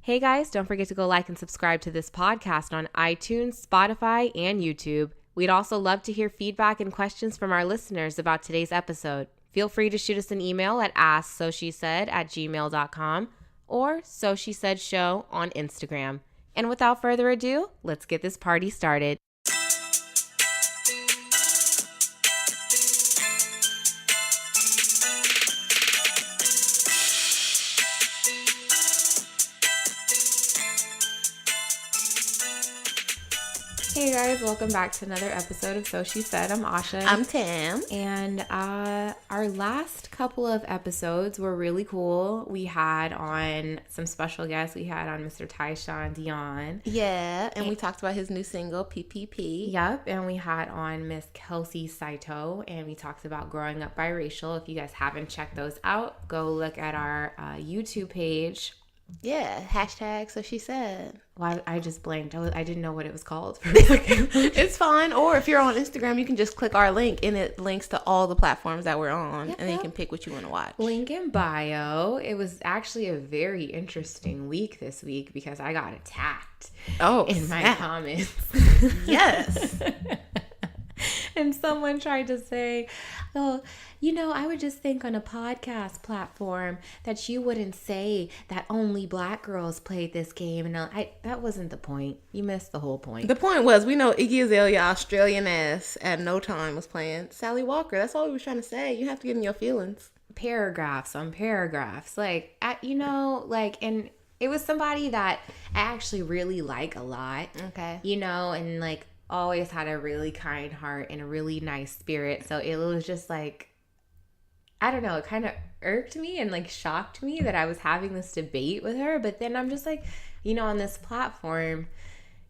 Hey guys, don't forget to go like and subscribe to this podcast on iTunes, Spotify, and YouTube. We'd also love to hear feedback and questions from our listeners about today's episode. Feel free to shoot us an email at askSoSheSaid@gmail.com or SoSheSaidShow on Instagram. And without further ado, let's get this party started. Hey guys, welcome back to another episode of SoSheSaid. I'm Asha. I'm Tam. And our last couple of episodes were really cool. We had on some special guests. We had on Mr. Tyshawn Dion. Yeah, and we talked about his new single, PPP. Yep, and we had on Miss Kelsey Saito, and we talked about growing up biracial. If you guys haven't checked those out, go look at our YouTube page. Yeah, hashtag SoSheSaid. Well, I just blanked. I didn't know what it was called for a second. It's fine. Or if you're on Instagram, you can just click our link, and it links to all the platforms that we're on, and then you can pick what you want to watch. Link in bio. It was actually a very interesting week this week because I got attacked in my comments. Yes. And someone tried to say, oh, you know, I would just think on a podcast platform that you wouldn't say that only black girls played this game. And that wasn't the point. You missed the whole point. The point was, we know Iggy Azalea, Australian ass, at no time was playing Sally Walker. That's all we were trying to say. You have to get in your feelings. Paragraphs on paragraphs. And it was somebody that I actually really like a lot. Okay. You know, and like, always had a really kind heart and a really nice spirit. So it was just like, I don't know, it kind of irked me and like shocked me that I was having this debate with her. But then I'm just like, you know, on this platform,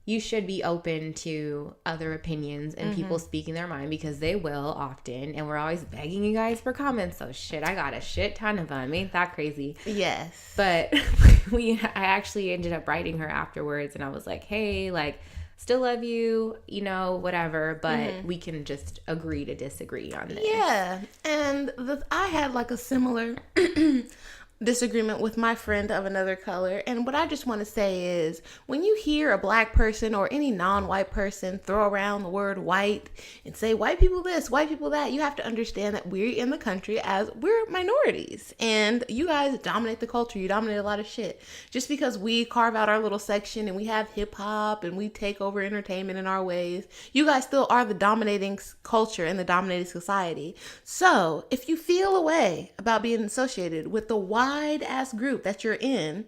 you should be open to other opinions and people speaking their mind, because they will often. And we're always begging you guys for comments. So shit, I got a shit ton of them. Ain't that crazy? Yes. But I actually ended up writing her afterwards, and I was like, hey, like, still love you, you know, whatever, but we can just agree to disagree on this. Yeah, and I had like a similar disagreement with my friend of another color, and what I just want to say is, when you hear a black person or any non-white person throw around the word white and say white people this, white people that, you have to understand that we're in the country as we're minorities, and you guys dominate the culture. You dominate a lot of shit. Just because we carve out our little section and we have hip-hop and we take over entertainment in our ways, you guys still are the dominating culture and the dominating society. So if you feel a way about being associated with the wide ass group that you're in,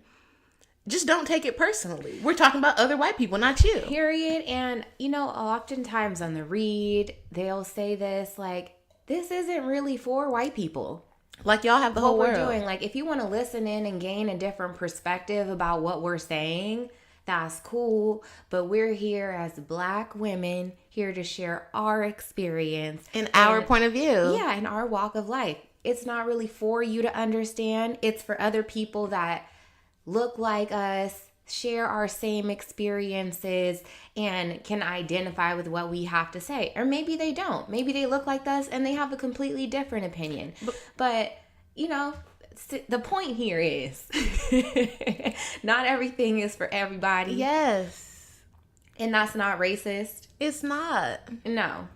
just don't take it personally. We're talking about other white people, not you. Period. And, you know, oftentimes on the read, they'll say this, like, this isn't really for white people. Like, y'all have the whole world. What we're doing, like, if you want to listen in and gain a different perspective about what we're saying, that's cool. But we're here as black women, here to share our experience. And our point of view. Yeah, in our walk of life. It's not really for you to understand. It's for other people that look like us, share our same experiences, and can identify with what we have to say. Or maybe they don't. Maybe they look like us and they have a completely different opinion. But you know, the point here is not everything is for everybody. Yes. And that's not racist. It's not. No.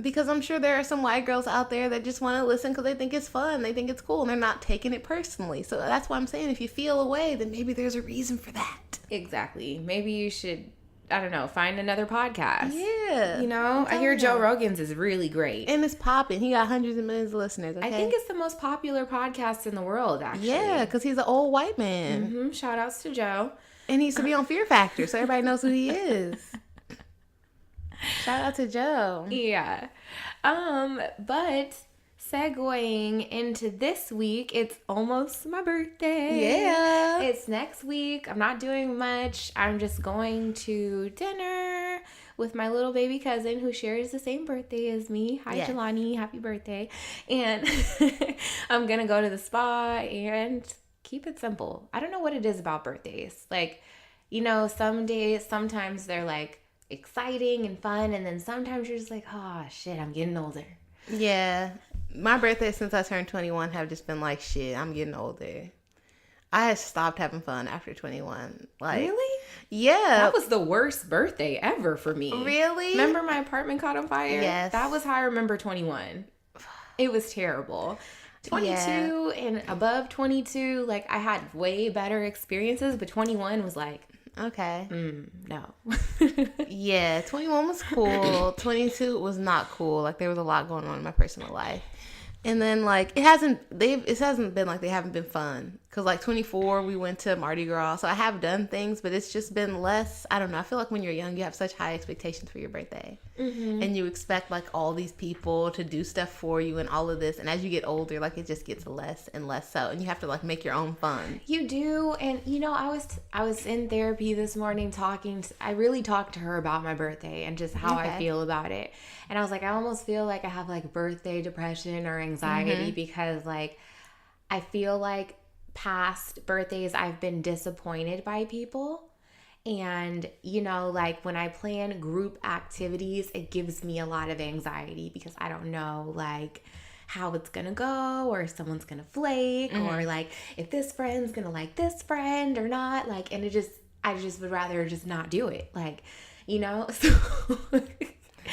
Because I'm sure there are some white girls out there that just want to listen because they think it's fun, they think it's cool, and they're not taking it personally. So that's why I'm saying, if you feel a way, then maybe there's a reason for that. Exactly. Maybe you should, I don't know, find another podcast. Yeah. You know, I hear Joe Rogan's is really great. And it's popping. He got hundreds of millions of listeners, okay? I think it's the most popular podcast in the world, actually. Yeah, because he's an old white man. Mm-hmm. Shout outs to Joe. And he used to be on Fear Factor, so everybody knows who he is. Shout out to Joe. Yeah. But segueing into this week, it's almost my birthday. Yeah. It's next week. I'm not doing much. I'm just going to dinner with my little baby cousin who shares the same birthday as me. Hi, yes. Jelani. Happy birthday. And I'm going to go to the spa and keep it simple. I don't know what it is about birthdays. Like, you know, sometimes they're like exciting and fun, and then sometimes you're just like, oh shit, I'm getting older. Yeah. My birthday since I turned 21 have just been like, shit, I'm getting older. I stopped having fun after 21. Like, Really? yeah. That was the worst birthday ever for me. Really? Remember my apartment caught on fire? Yes. That was how I remember 21. It was terrible. 22 and above 22, like, I had way better experiences, but 21 was like, okay. no. Yeah, 21 was cool. 22 was not cool. Like, there was a lot going on in my personal life. And then, like, it hasn't been like they haven't been fun. Because, like, 24, we went to Mardi Gras. So I have done things, but it's just been less. I don't know. I feel like when you're young, you have such high expectations for your birthday. Mm-hmm. And you expect, like, all these people to do stuff for you and all of this. And as you get older, like, it just gets less and less so. And you have to, like, make your own fun. You do. And, you know, I was in therapy this morning I really talked to her about my birthday and just how I feel about it. And I was like, I almost feel like I have, like, birthday depression or anxiety because, like, I feel like past birthdays I've been disappointed by people. And, you know, like, when I plan group activities, it gives me a lot of anxiety because I don't know, like, how it's gonna go, or if someone's gonna flake, or, like, if this friend's gonna like this friend or not. Like, and I just would rather just not do it. Like, you know? So...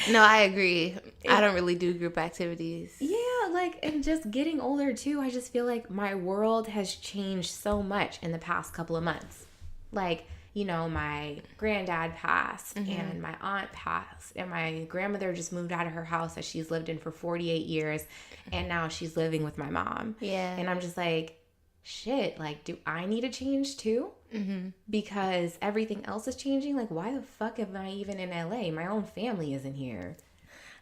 No, I agree. I don't really do group activities. Yeah, like, and just getting older too, I just feel like my world has changed so much in the past couple of months. Like, you know, my granddad passed and my aunt passed and my grandmother just moved out of her house that she's lived in for 48 years and now she's living with my mom. Yeah. And I'm just like, shit, like, do I need to change too? Mm-hmm. Because everything else is changing. Like, why the fuck am I even in LA? My own family isn't here.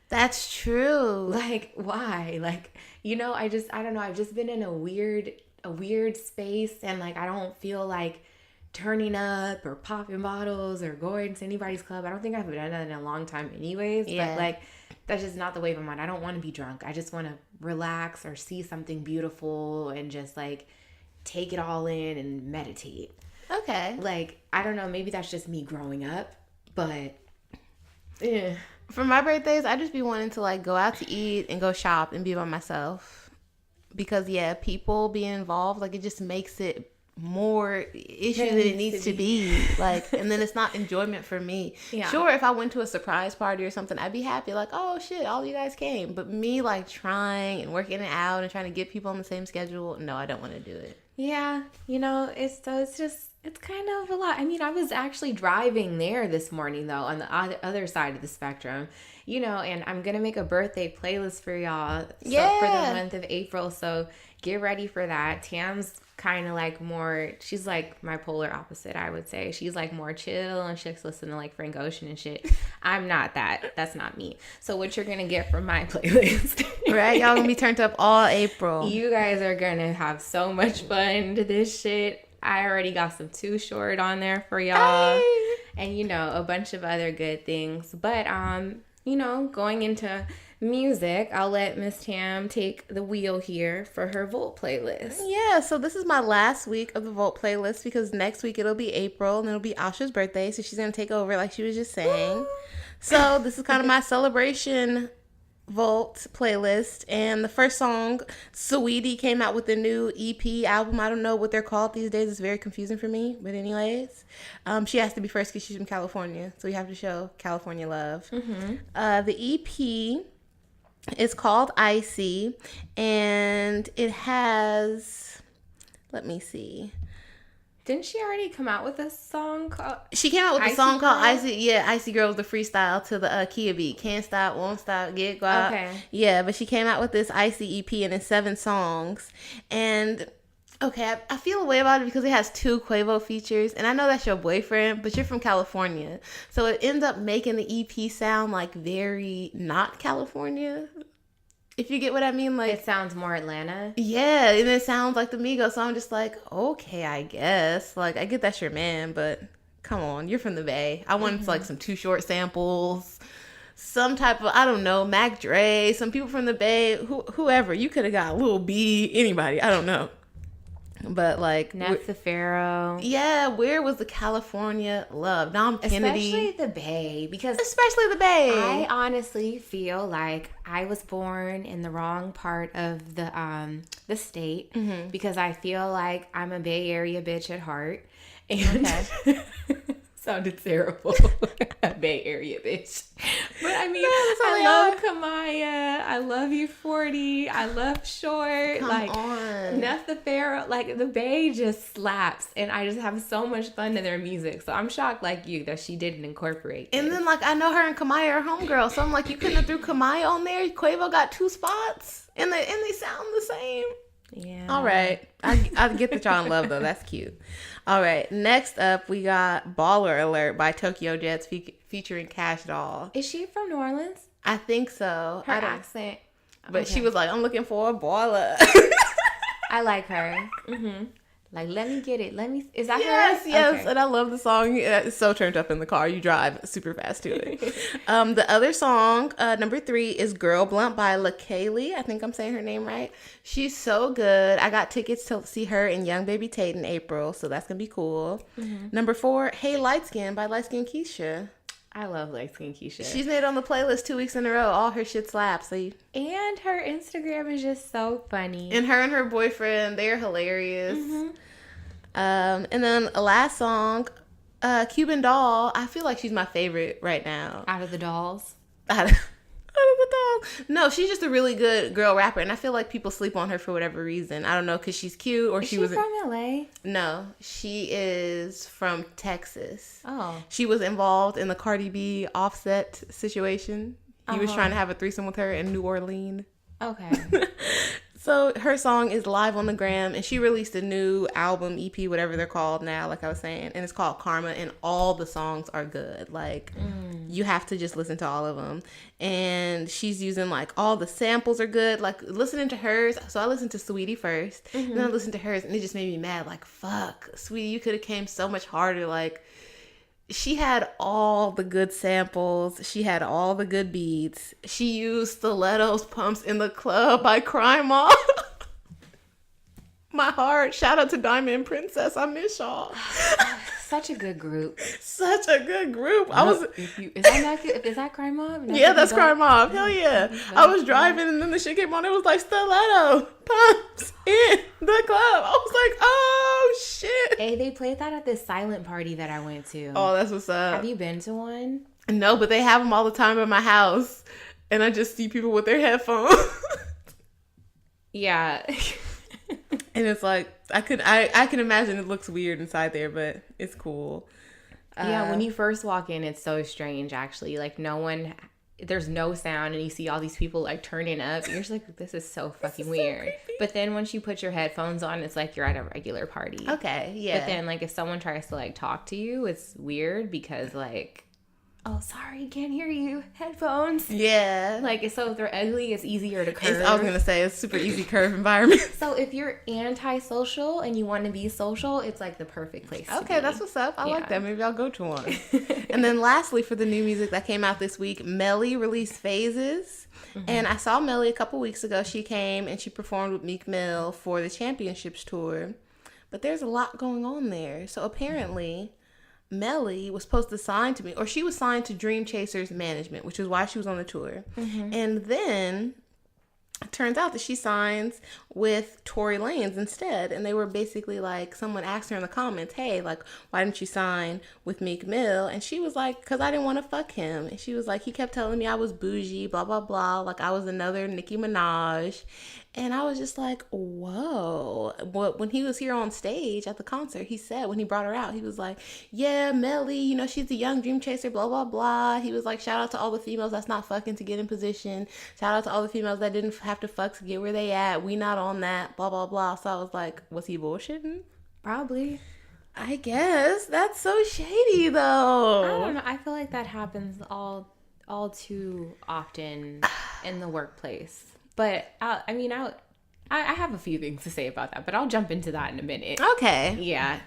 That's true. Like, why? Like, you know, I don't know. I've just been in a weird space, and, like, I don't feel like turning up or popping bottles or going to anybody's club. I don't think I've done that in a long time anyways. Yeah. But, like, that's just not the wave I'm on. I don't want to be drunk. I just want to relax or see something beautiful and just, like, take it all in and meditate. Okay. Like, I don't know, maybe that's just me growing up, but yeah. For my birthdays, I just be wanting to, like, go out to eat and go shop and be by myself. Because, yeah, people being involved, like, it just makes it more issue than it needs to be. Like, and then it's not enjoyment for me. Yeah. Sure, if I went to a surprise party or something, I'd be happy. Like, oh, shit, all you guys came. But me, like, trying and working it out and trying to get people on the same schedule, no, I don't want to do it. Yeah, you know, it's kind of a lot. I mean, I was actually driving there this morning, though, on the other side of the spectrum, you know, and I'm going to make a birthday playlist for y'all for the month of April. So get ready for that. Tam's kind of like more, she's like my polar opposite, I would say. She's like more chill and she's listening to like Frank Ocean and shit. I'm not that. That's not me. So what you're going to get from my playlist. Right? Y'all going to be turned up all April. You guys are going to have so much fun to this shit. I already got some Too Short on there for y'all. Hey. And, you know, a bunch of other good things. But, you know, going into music, I'll let Miss Tam take the wheel here for her Volt playlist. Yeah, so this is my last week of the Volt playlist because next week it'll be April and it'll be Asha's birthday. So she's going to take over like she was just saying. Woo! So this is kind of my celebration Volt playlist, and the first song, Saweetie, came out with a new EP album. I don't know what they're called these days. It's very confusing for me, but anyways, she has to be first because she's from California, so we have to show California love. The EP is called Icy, and it has, let me see, didn't she already come out with a song called... She came out with a song called Icy. Yeah, Icy Girl was the freestyle to the Kia beat. Can't stop, won't stop, get go out. Okay. Yeah, but she came out with this Icy EP and it's 7 songs. And, okay, I feel a way about it because it has 2 Quavo features. And I know that's your boyfriend, but you're from California. So it ends up making the EP sound like very not California. If you get what I mean, like... It sounds more Atlanta. Yeah, and it sounds like the Migos, so I'm just like, okay, I guess. Like, I get that's your man, but come on, you're from the Bay. I wanted like some Too Short samples, some type of, I don't know, Mac Dre, some people from the Bay, whoever. You could have got Lil B, anybody, I don't know. But like Nef the Pharaoh. Yeah, where was the California love? Dom Kennedy. Especially the Bay, because especially the Bay. I honestly feel like I was born in the wrong part of the state, because I feel like I'm a Bay Area bitch at heart. And sounded terrible. A Bay Area bitch. But I mean, I love Kamaya. I love U40. I love Short. Come on. Nef the Pharaoh. Like, the Bay just slaps. And I just have so much fun to their music. So I'm shocked, like you, that she didn't incorporate this. And then, like, I know her and Kamaya are homegirls. So I'm like, you couldn't have threw Kamaya on there? Quavo got 2 spots. And they sound the same. Yeah. All right. I get that y'all in love, though. That's cute. All right. Next up, we got Baller Alert by Tokyo Jets featuring Cash Doll. Is she from New Orleans? I think so. Her accent. But she was like, I'm looking for a baller. I like her. Like, let me get it. Is that her? Yes. Okay. And I love the song. It's so turned up in the car. You drive super fast to it. The other song, number 3, is Girl Blunt by LaKaylee. I think I'm saying her name right. She's so good. I got tickets to see her and Young Baby Tate in April, so that's going to be cool. Number 4, Hey Light Skin by Light Skin Keisha. I love Light Skin Keisha. She's made it on the playlist 2 weeks in a row. All her shit slaps. And her Instagram is just so funny. And her boyfriend, they're hilarious. And then a last song, Cuban Doll. I feel like she's my favorite right now. Out of the dolls. Out of the doll. No, she's just a really good girl rapper, and I feel like people sleep on her for whatever reason. I don't know, because she's cute, or Is she from LA? No, she is from Texas. Oh. She was involved in the Cardi B Offset situation. He was trying to have a threesome with her in New Orleans. Okay. So her song is live on the gram, and she released a new album, EP, whatever they're called now, like I was saying, and it's called Karma, and all the songs are good. Like, you have to just listen to all of them. And she's using, like, all the samples are good. Like, listening to hers, so I listened to Sweetie first, and then I listened to hers, and it just made me mad. Like, fuck, Sweetie, you could have came so much harder. Like, she had all the good samples. She had all the good beats. She used Stilettos Pumps in the Club by Crime Off. My heart. Shout out to Diamond Princess. I miss y'all. Such a good group. Such a good group. Is that Crime Mob? Yeah, that's Crime Mob. Hell yeah. I was driving and then the shit came on. It was like Stiletto Pumps in the Club. I was like, oh shit. Hey, they played that at this silent party that I went to. Oh, that's what's up. Have you been to one? No, but they have them all the time at my house. And I just see people with their headphones. Yeah. And it's like, I can imagine it looks weird inside there, but it's cool. Yeah, when you first walk in, it's so strange, actually. Like, there's no sound, and you see all these people, like, turning up. You're just like, this is so fucking weird. So but then once you put your headphones on, it's like you're at a regular party. Okay, yeah. But then, like, if someone tries to, like, talk to you, it's weird because, like, oh, sorry, can't hear you. Headphones. Yeah. Like, so if they're ugly, it's easier to curve. I was going to say, it's super easy curve environment. So if you're anti-social and you want to be social, it's like the perfect place to Okay, be. that's what's up. I like that. Maybe I'll go to one. And then lastly, for the new music that came out this week, Melly released Phases. And I saw Melly a couple weeks ago. She came and she performed with Meek Mill for the Championships Tour. But there's a lot going on there. So apparently, Melly was supposed to sign to me, or she was signed to Dream Chasers Management, which is why she was on the tour. And then it turns out that she signs with Tory Lanez instead. And they were basically like, someone asked her in the comments, hey, like, why didn't you sign with Meek Mill? And she was like, because I didn't want to fuck him. And she was like, he kept telling me I was bougie, blah, blah, blah. Like I was another Nicki Minaj. And I was just like, whoa. But when he was here on stage at the concert, he said, when he brought her out, he was like, yeah, Melly, you know, she's a young dream chaser, blah, blah, blah. He was like, shout out to all the females that's not fucking to get in position. Shout out to all the females that didn't have to fuck to get where they at. We not on that, blah, blah, blah. So I was like, was he bullshitting? Probably. I guess. That's so shady, though. I don't know. I feel like that happens all too often in the workplace. But I have a few things to say about that, but I'll jump into that in a minute. Okay. Yeah.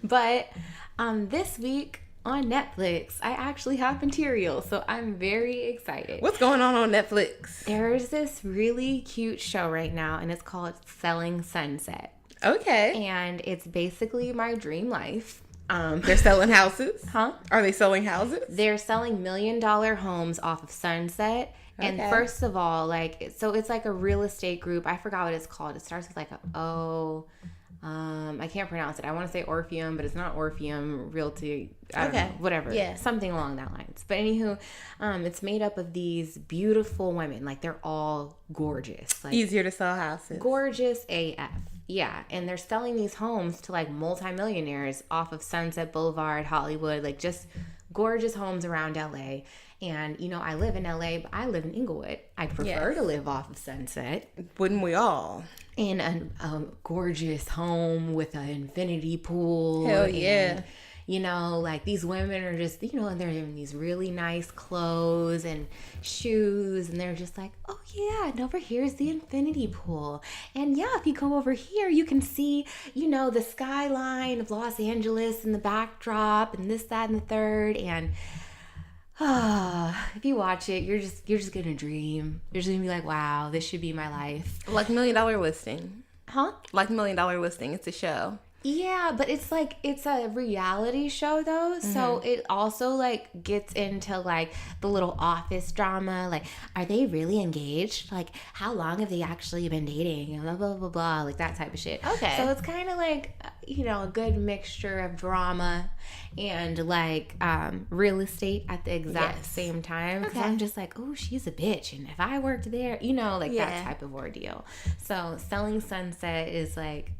But this week, on Netflix. I actually have material, so I'm very excited. What's going on Netflix? There's this really cute show right now, and it's called Selling Sunset. Okay. And it's basically my dream life. They're selling houses? Huh? Are they selling houses? They're selling $1 million homes off of Sunset. And first of all, like, so it's like a real estate group. I forgot what it's called. It starts with like I can't pronounce it. I want to say Orpheum, but it's not Orpheum Realty. I don't know, whatever. Yeah. Something along that lines. But anywho, it's made up of these beautiful women. Like, they're all gorgeous. Like, easier to sell houses. Gorgeous AF. Yeah. And they're selling these homes to like multimillionaires off of Sunset Boulevard, Hollywood, like just gorgeous homes around LA. And, you know, I live in LA, but I live in Inglewood. I prefer to live off of Sunset. Wouldn't we all? In a gorgeous home with an infinity pool. Hell yeah. And, you know, like these women are just, you know, they're in these really nice clothes and shoes. And they're just like, oh yeah, and over here is the infinity pool. And yeah, if you go over here, you can see, you know, the skyline of Los Angeles in the backdrop and this, that, and the third. And if you watch it, you're just gonna dream. You're just gonna be like, wow, this should be my life. Like $1 Million Listing. Huh? Like $1 Million Listing. It's a show. Yeah, but it's like, it's a reality show though. Mm-hmm. So it also like gets into like the little office drama. Like, are they really engaged? Like, how long have they actually been dating? And blah, blah, blah, blah. Like that type of shit. Okay. So it's kind of like, you know, a good mixture of drama and like real estate at the exact same time. Because I'm just like, oh, she's a bitch. And if I worked there, you know, like that type of ordeal. So Selling Sunset is like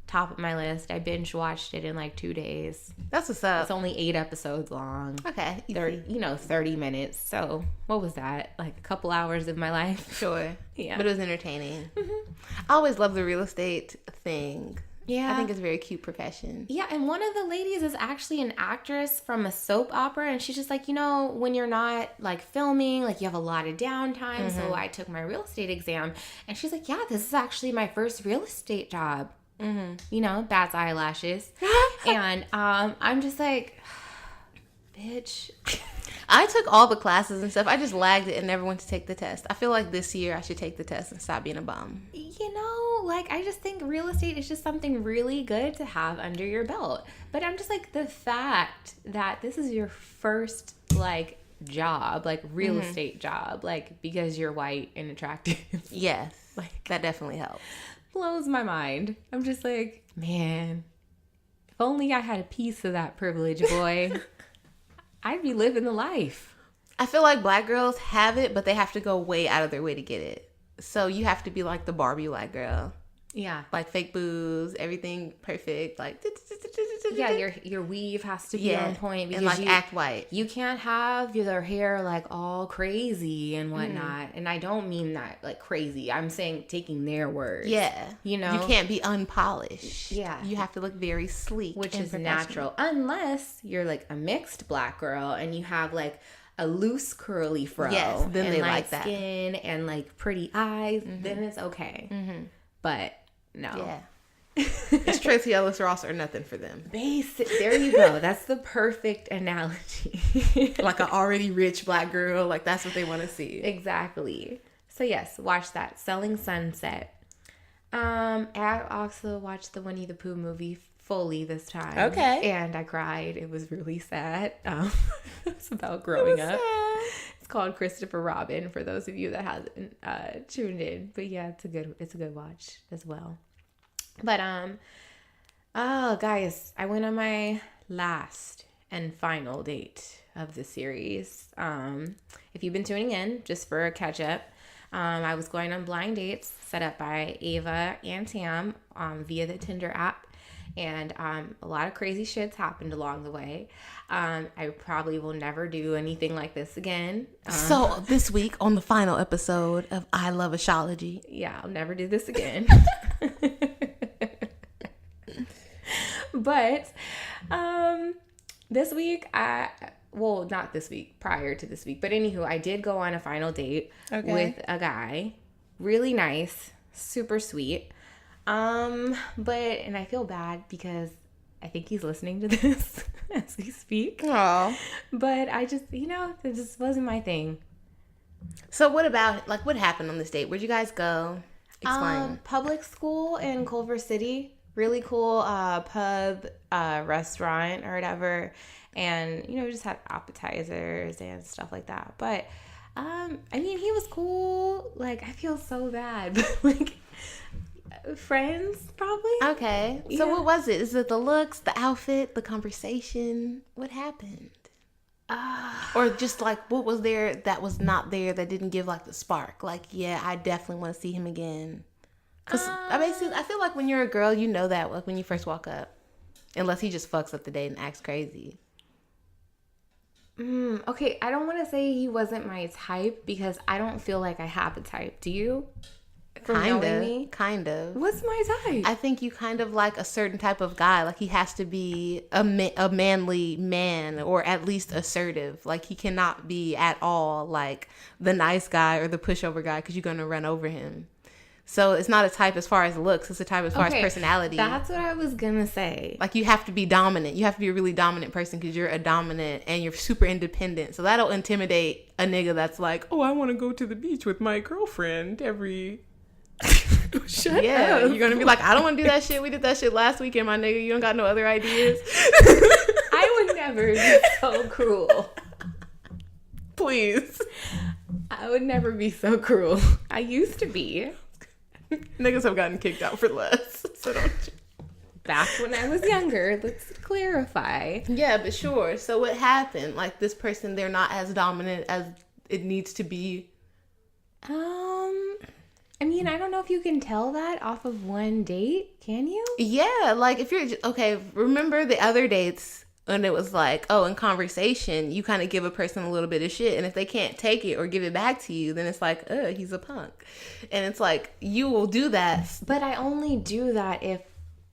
top of my list. I binge watched it in like 2 days. That's what's up. It's only 8 episodes long. Okay. 30 minutes. So what was that? Like a couple hours of my life? Sure. Yeah. But it was entertaining. Mm-hmm. I always love the real estate thing. Yeah. I think it's a very cute profession. Yeah, and one of the ladies is actually an actress from a soap opera, and she's just like, you know, when you're not like filming, like you have a lot of downtime. So I took my real estate exam, and she's like, yeah, this is actually my first real estate job. Mm-hmm. You know, bats eyelashes. And I'm just like, bitch. I took all the classes and stuff. I just lagged it and never went to take the test. I feel like this year I should take the test and stop being a bum. You know, like, I just think real estate is just something really good to have under your belt. But I'm just like, the fact that this is your first, like, job, like, real estate job, like, because you're white and attractive. Yes. Like, that definitely helps. Blows my mind. I'm just like, man, if only I had a piece of that privilege, boy. I'd be living the life. I feel like black girls have it, but they have to go way out of their way to get it. So you have to be like the Barbie black girl. Yeah. Like fake boobs, everything perfect. Like, yeah, your weave has to be on point. And like act white. You can't have your hair like all crazy and whatnot. And I don't mean that like crazy. I'm saying taking their words. Yeah. You know? You can't be unpolished. Yeah. You have to look very sleek. Which is natural. Unless you're like a mixed black girl and you have like a loose curly fro. Yes, then and they light like that. Skin and like pretty eyes. Then it's okay. But no. Yeah. It's Tracy Ellis Ross or nothing for them. Basic. There you go. That's the perfect analogy. Like an already rich black girl. Like that's what they want to see. Exactly. So yes, watch that. Selling Sunset. I also watched the Winnie the Pooh movie fully this time. Okay. And I cried. It was really sad. It's about growing up. Sad. It's called Christopher Robin for those of you that hasn't tuned in. But yeah, it's a good watch as well. But guys, I went on my last and final date of the series. If you've been tuning in, just for a catch up, I was going on blind dates set up by Ava and Tam via the Tinder app. And a lot of crazy shits happened along the way. I probably will never do anything like this again. So this week on the final episode of I Love Ashaalogy. Yeah, I'll never do this again. But this week, not this week, prior to this week. But anywho, I did go on a final date with a guy. Really nice, super sweet. And I feel bad because I think he's listening to this. as we speak. Oh. But I just, it just wasn't my thing. So what about, like, what happened on this date? Where'd you guys go? Explain. Public school in Culver City. Really cool pub, restaurant or whatever. And, we just had appetizers and stuff like that. But, he was cool. Like, I feel so bad. But, like, friends, probably. Okay. So what was it? Is it the looks, the outfit, the conversation? What happened? Or just, like, what was there that was not there that didn't give, like, the spark? Like, yeah, I definitely want to see him again. Because I feel like when you're a girl, you know that, like, when you first walk up. Unless he just fucks up the date and acts crazy. Okay, I don't want to say he wasn't my type because I don't feel like I have a type. Do you? Kind of. What's my type? I think you kind of like a certain type of guy. Like, he has to be a manly man, or at least assertive. Like, he cannot be at all like the nice guy or the pushover guy because you're going to run over him. So it's not a type as far as looks. It's a type as far as personality. That's what I was going to say. Like, you have to be dominant. You have to be a really dominant person because you're a dominant and you're super independent. So that'll intimidate a nigga that's like, oh, I want to go to the beach with my girlfriend every... Shut up. You're going to be like, I don't want to do that shit. We did that shit last weekend, my nigga. You don't got no other ideas? I would never be so cruel. Please. I would never be so cruel. I used to be. Niggas have gotten kicked out for less, so don't you? Back when I was younger, let's clarify. Yeah, but sure. So what happened? Like, this person, they're not as dominant as it needs to be. I don't know if you can tell that off of one date. Can you? Yeah, like, if you're... Okay, remember the other dates when it was like, oh, in conversation, you kind of give a person a little bit of shit, and if they can't take it or give it back to you, then it's like, he's a punk. And it's like, you will do that. But I only do that if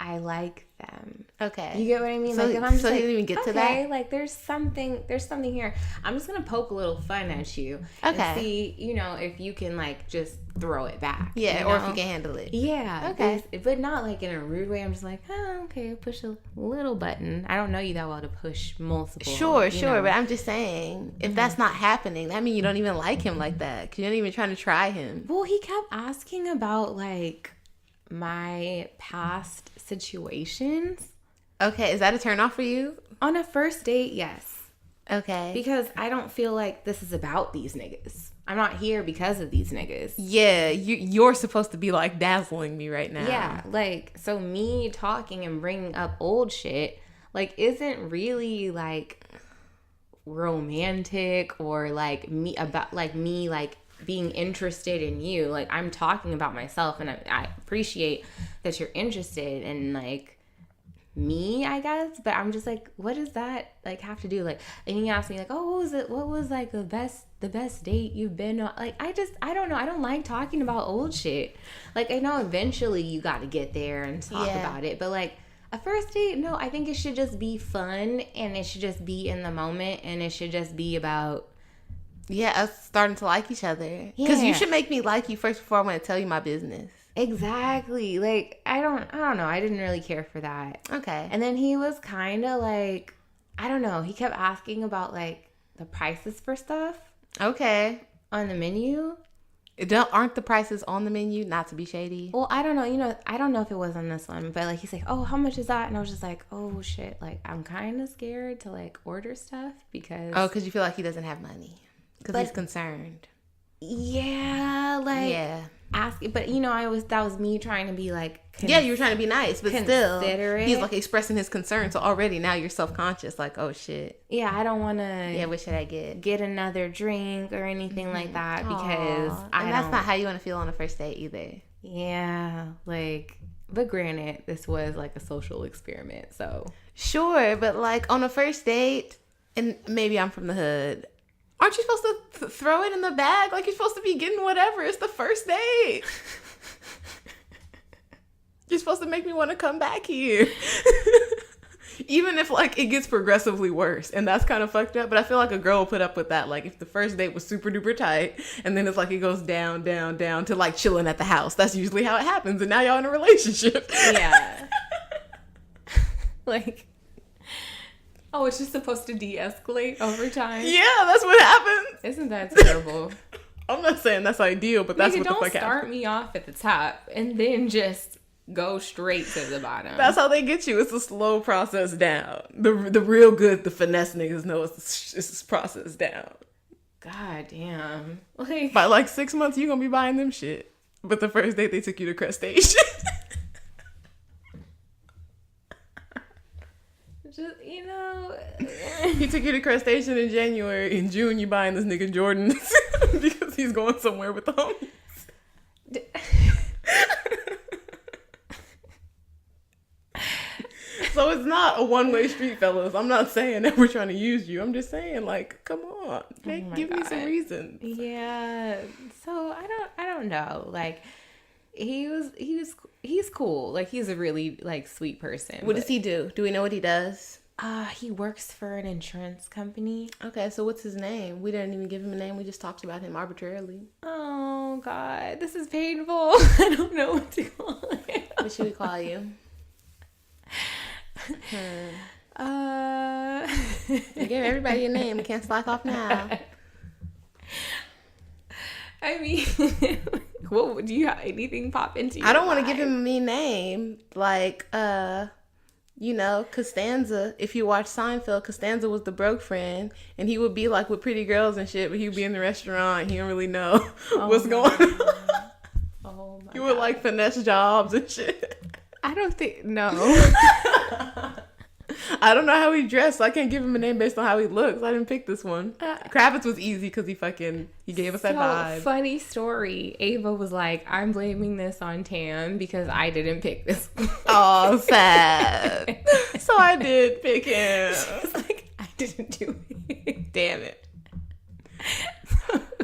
I like them. Okay. You get what I mean? So, like, if I'm just you like, didn't even get to okay, that? like, there's something here. I'm just going to poke a little fun at you. Okay. And see, if you can, like, just throw it back. Yeah, or if you can handle it. Yeah. Okay. But not, like, in a rude way. I'm just like, okay, push a little button. I don't know you that well to push multiple. Sure. But I'm just saying, if that's not happening, that means you don't even like him like that. Because you're not even trying to try him. Well, he kept asking about, like, my past situations. Okay, is that a turn off for you? On a first date, yes. Okay. Because I don't feel like this is about these niggas. I'm not here because of these niggas. Yeah, you're supposed to be, like, dazzling me right now. Yeah, like, so me talking and bringing up old shit, like, isn't really, like, romantic or, like, me being interested in you. Like, I'm talking about myself, and I appreciate that you're interested in, like, me, I guess, but I'm just like, what does that, like, have to do? Like, and he asked me, like, oh, what was like the best date you've been on? Like, I don't know, I don't like talking about old shit. Like, I know eventually you got to get there and talk about it, but, like, a first date, no, I think it should just be fun, and it should just be in the moment, and it should just be about us starting to like each other. Because you should make me like you first before I want to tell you my business. Exactly. Like, I don't know. I didn't really care for that. Okay. And then he was kind of like, I don't know. He kept asking about, like, the prices for stuff. Okay. On the menu. Aren't the prices on the menu? Not to be shady. Well, I don't know. I don't know if it was on this one, but, like, he's like, oh, how much is that? And I was just like, oh, shit. Like, I'm kind of scared to, like, order stuff because... Oh, because you feel like he doesn't have money. Because he's concerned. Yeah, like... Yeah. Asking, but that was me trying to be like, you were trying to be nice, but still, considerate. He's like expressing his concern. So already now you're self-conscious, like, oh shit. Yeah, I don't want to. Yeah, what should I get? Get another drink or anything like that because that's not how you want to feel on a first date either. Yeah, like, but granted, this was like a social experiment, so sure, but like on a first date, and maybe I'm from the hood. Aren't you supposed to throw it in the bag? Like, you're supposed to be getting whatever. It's the first date. You're supposed to make me want to come back here. Even if, like, it gets progressively worse. And that's kind of fucked up. But I feel like a girl will put up with that. Like, if the first date was super duper tight, and then it's like it goes down, down, down to, like, chilling at the house. That's usually how it happens. And now y'all in a relationship. Yeah. Like... Oh, it's just supposed to de-escalate over time? Yeah, that's what happens. Isn't that terrible? I'm not saying that's ideal, but that's Nigga, what the fuck happens. Don't start me off at the top and then just go straight to the bottom. That's how they get you. It's a slow process down. The real good, the finesse niggas know it's a process down. God damn. Like, by like 6 months, you're gonna be buying them shit. But the first date, they took you to crustacean. just, you know. He took you to crustacean in January. In June, you buying this nigga Jordans because he's going somewhere with the homies. So it's not a one-way street, fellas. I'm not saying that we're trying to use you. I'm just saying, like, come on, give me some reason. Yeah. So I don't know. Like, he's cool. Like, he's a really like sweet person. What does he do? Do we know what he does? He works for an insurance company. Okay, so what's his name? We didn't even give him a name. We just talked about him arbitrarily. Oh God, this is painful. I don't know what to call him. What should we call you? You gave everybody a name. We can't slack off now. I mean, what do you have anything pop into your I don't want to mind? give him a mean name, like Costanza. If you watch Seinfeld, Costanza was the broke friend, and he would be like with pretty girls and shit, but he would be in the restaurant. He don't really know what's going on. Oh my! You would like finesse jobs and shit. I don't think no. I don't know how he dressed, so I can't give him a name based on how he looks. I didn't pick this one. Kravitz was easy because he gave us that vibe. Funny story. Ava was like, I'm blaming this on Tam because I didn't pick this one. Oh, sad. So I did pick him. She was like, I didn't do it. Damn it.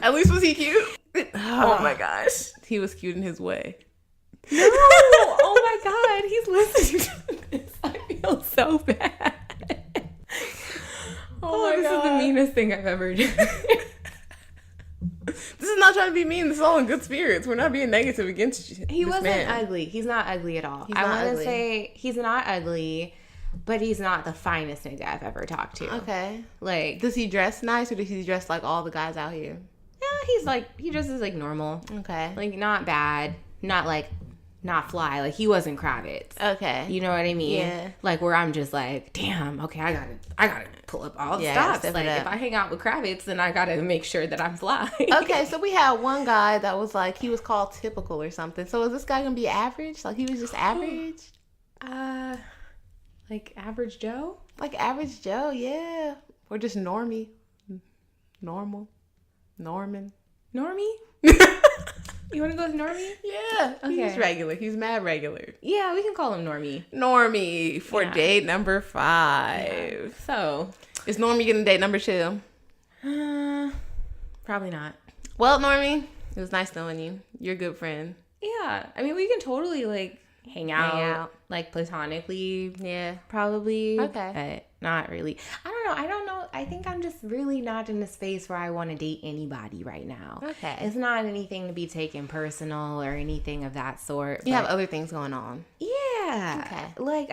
At least was he cute? Oh my gosh. He was cute in his way. No! Oh my God, he's listening to this. I feel so bad. Oh my God. This is the meanest thing I've ever done. This is not trying to be mean. This is all in good spirits. We're not being negative against you. He wasn't ugly. He's not ugly at all. I want to say he's not ugly, but he's not the finest nigga I've ever talked to. Okay. Like, does he dress nice or does he dress like all the guys out here? Yeah, he dresses like normal. Okay. Like, not bad. Not fly. Like, he wasn't Kravitz. Okay. You know what I mean? Yeah. Like, where I'm just like, damn, okay, I gotta pull up all the stops. Like, if I hang out with Kravitz, then I gotta make sure that I'm fly. Okay, so we had one guy that was like, he was called typical or something. So is this guy gonna be average? Like, he was just average? Like average Joe? Like average Joe, yeah. Or just normie. Normal. Norman. Normie? You want to go with Normie? Yeah. Okay. He's regular. He's mad regular. Yeah, we can call him Normie. Normie for date number 5. Yeah. So. Is Normie getting date number 2? Probably not. Well, Normie, it was nice knowing you. You're a good friend. Yeah. I mean, we can totally, like, hang out. Like, platonically. Yeah. Probably. Okay. But not really. I don't know. I think I'm just really not in a space where I want to date anybody right now. Okay. It's not anything to be taken personal or anything of that sort. You have other things going on. Yeah. Okay. Like,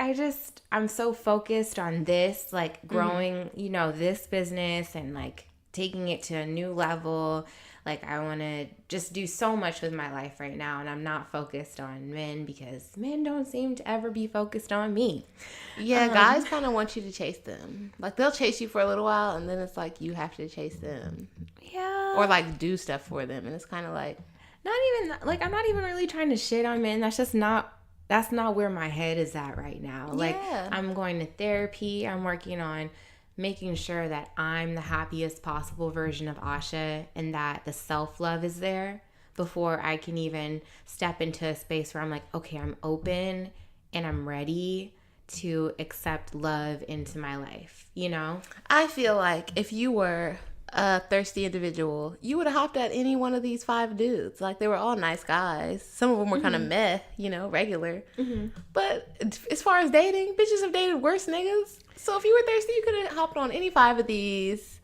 I'm so focused on this, like, growing, this business and, like, taking it to a new level. Like, I want to just do so much with my life right now, and I'm not focused on men because men don't seem to ever be focused on me. Yeah, guys kind of want you to chase them. Like, they'll chase you for a little while, and then it's like you have to chase them. Yeah. Or, like, do stuff for them, and it's kind of like... I'm not even really trying to shit on men. That's not where my head is at right now. Like, I'm going to therapy. I'm working on making sure that I'm the happiest possible version of Asha and that the self-love is there before I can even step into a space where I'm like, okay, I'm open and I'm ready to accept love into my life, I feel like if you were a thirsty individual, you would have hopped at any one of these 5 dudes. Like, they were all nice guys. Some of them were kind of meh, regular. Mm-hmm. But as far as dating, bitches have dated worse niggas. So if you were thirsty, you could have hopped on any 5 of these.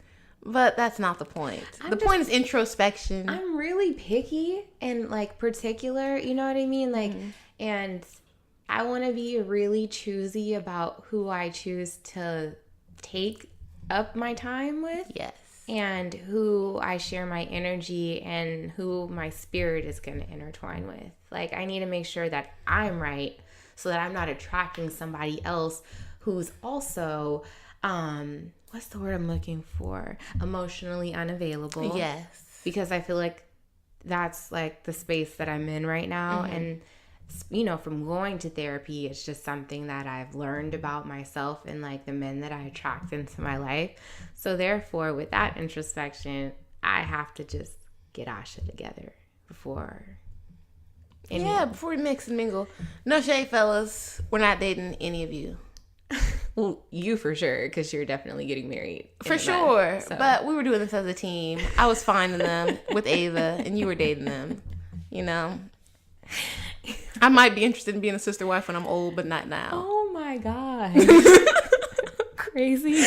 But that's not the point. The point is introspection. I'm really picky and, like, particular, you know what I mean? Like, and I want to be really choosy about who I choose to take up my time with. Yes. And who I share my energy and who my spirit is going to intertwine with. Like, I need to make sure that I'm right so that I'm not attracting somebody else who's also, what's the word I'm looking for? Emotionally unavailable. Yes. Because I feel like that's like the space that I'm in right now. Mm-hmm. And, you know, from going to therapy, it's just something that I've learned about myself and like the men that I attract into my life. So therefore, with that introspection, I have to just get Asha together before. Before we mix and mingle. No shade, fellas. We're not dating any of you. Well, you for sure, because you're definitely getting married. For sure. So. But we were doing this as a team. I was finding them with Ava, and you were dating them. You know? I might be interested in being a sister wife when I'm old, but not now. Oh my God. Crazy.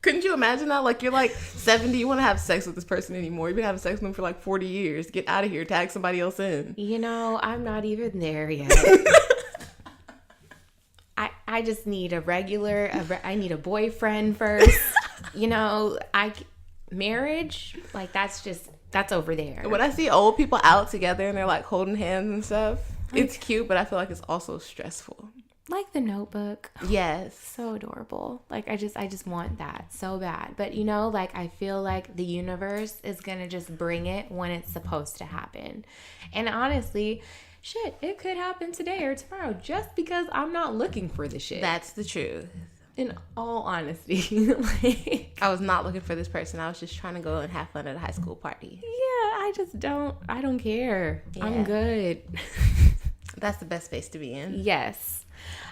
Couldn't you imagine that? Like, you're like 70, you want to have sex with this person anymore. You've been having sex with them for like 40 years. Get out of here. Tag somebody else in. You know, I'm not even there yet. I just need I need a boyfriend first. You know, marriage, like that's over there. When I see old people out together and they're like holding hands and stuff, it's cute, but I feel like it's also stressful. Like The Notebook. Yes. So adorable. Like I just want that so bad. But you know, like I feel like the universe is going to just bring it when it's supposed to happen. And honestly, shit, it could happen today or tomorrow just because I'm not looking for the shit. That's the truth. In all honesty. Like, I was not looking for this person. I was just trying to go and have fun at a high school party. Yeah, I don't care. Yeah. I'm good. That's the best space to be in. Yes.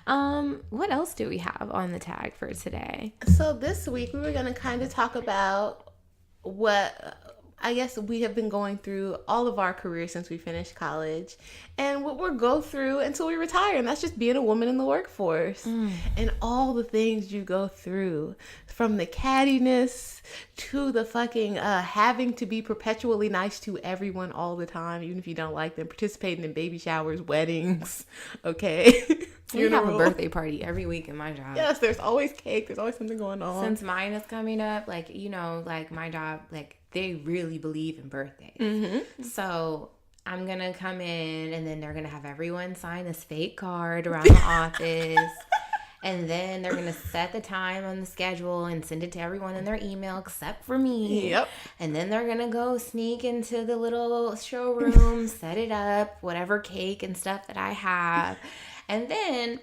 What else do we have on the tag for today? So this week we were going to kind of talk about what I guess we have been going through all of our careers since we finished college and what we'll go through until we retire. And that's just being a woman in the workforce and all the things you go through, from the cattiness to the fucking having to be perpetually nice to everyone all the time, even if you don't like them, participating in baby showers, weddings. Okay. We have a birthday party every week in my job. Yes, there's always cake. There's always something going on. Since mine is coming up, like, you know, like my job, like they really believe in birthdays. Mm-hmm. So I'm going to come in and then they're going to have everyone sign this fake card around the office. And then they're going to set the time on the schedule and send it to everyone in their email except for me. Yep. And then they're going to go sneak into the little showroom, set it up, whatever cake and stuff that I have. And then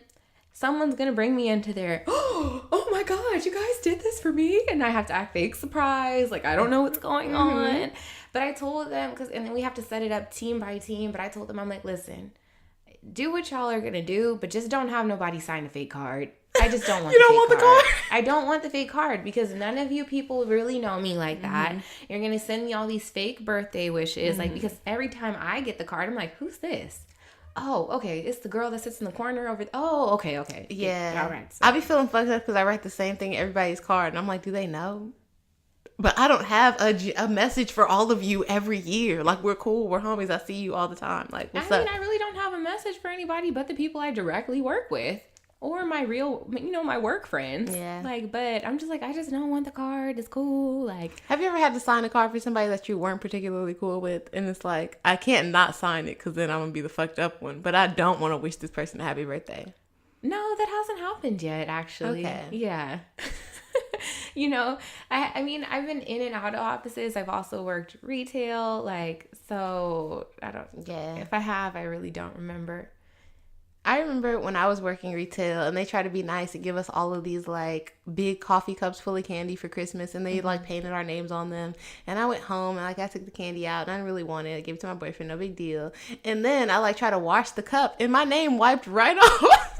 someone's going to bring me into their, oh my God, you guys did this for me? And I have to act fake surprised. Like, I don't know what's going on. But I told them, and then we have to set it up team by team. But I told them, I'm like, listen, do what y'all are going to do, but just don't have nobody sign a fake card. I just don't want you don't want the card? I don't want the fake card because none of you people really know me like that. You're going to send me all these fake birthday wishes. Like, because every time I get the card, I'm like, who's this? Oh, okay. It's the girl that sits in the corner over. Oh, okay. Yeah. All right. So. I'll be feeling fucked up because I write the same thing in everybody's card. And I'm like, do they know? But I don't have a message for all of you every year. Like, we're cool. We're homies. I see you all the time. Like, what's up? I really don't have a message for anybody but the people I directly work with. Or my real, my work friends. Yeah. Like, but I'm just like, I just don't want the card. It's cool. Like, have you ever had to sign a card for somebody that you weren't particularly cool with? And it's like, I can't not sign it because then I'm going to be the fucked up one. But I don't want to wish this person a happy birthday. No, that hasn't happened yet, actually. Okay. Yeah. I mean, I've been in and out of offices. I've also worked retail. Like, so I don't, if I have, I really don't remember. I remember when I was working retail and they try to be nice and give us all of these like big coffee cups full of candy for Christmas and they like painted our names on them. And I went home and like I took the candy out and I didn't really want it. I gave it to my boyfriend, no big deal. And then I like tried to wash the cup and my name wiped right off.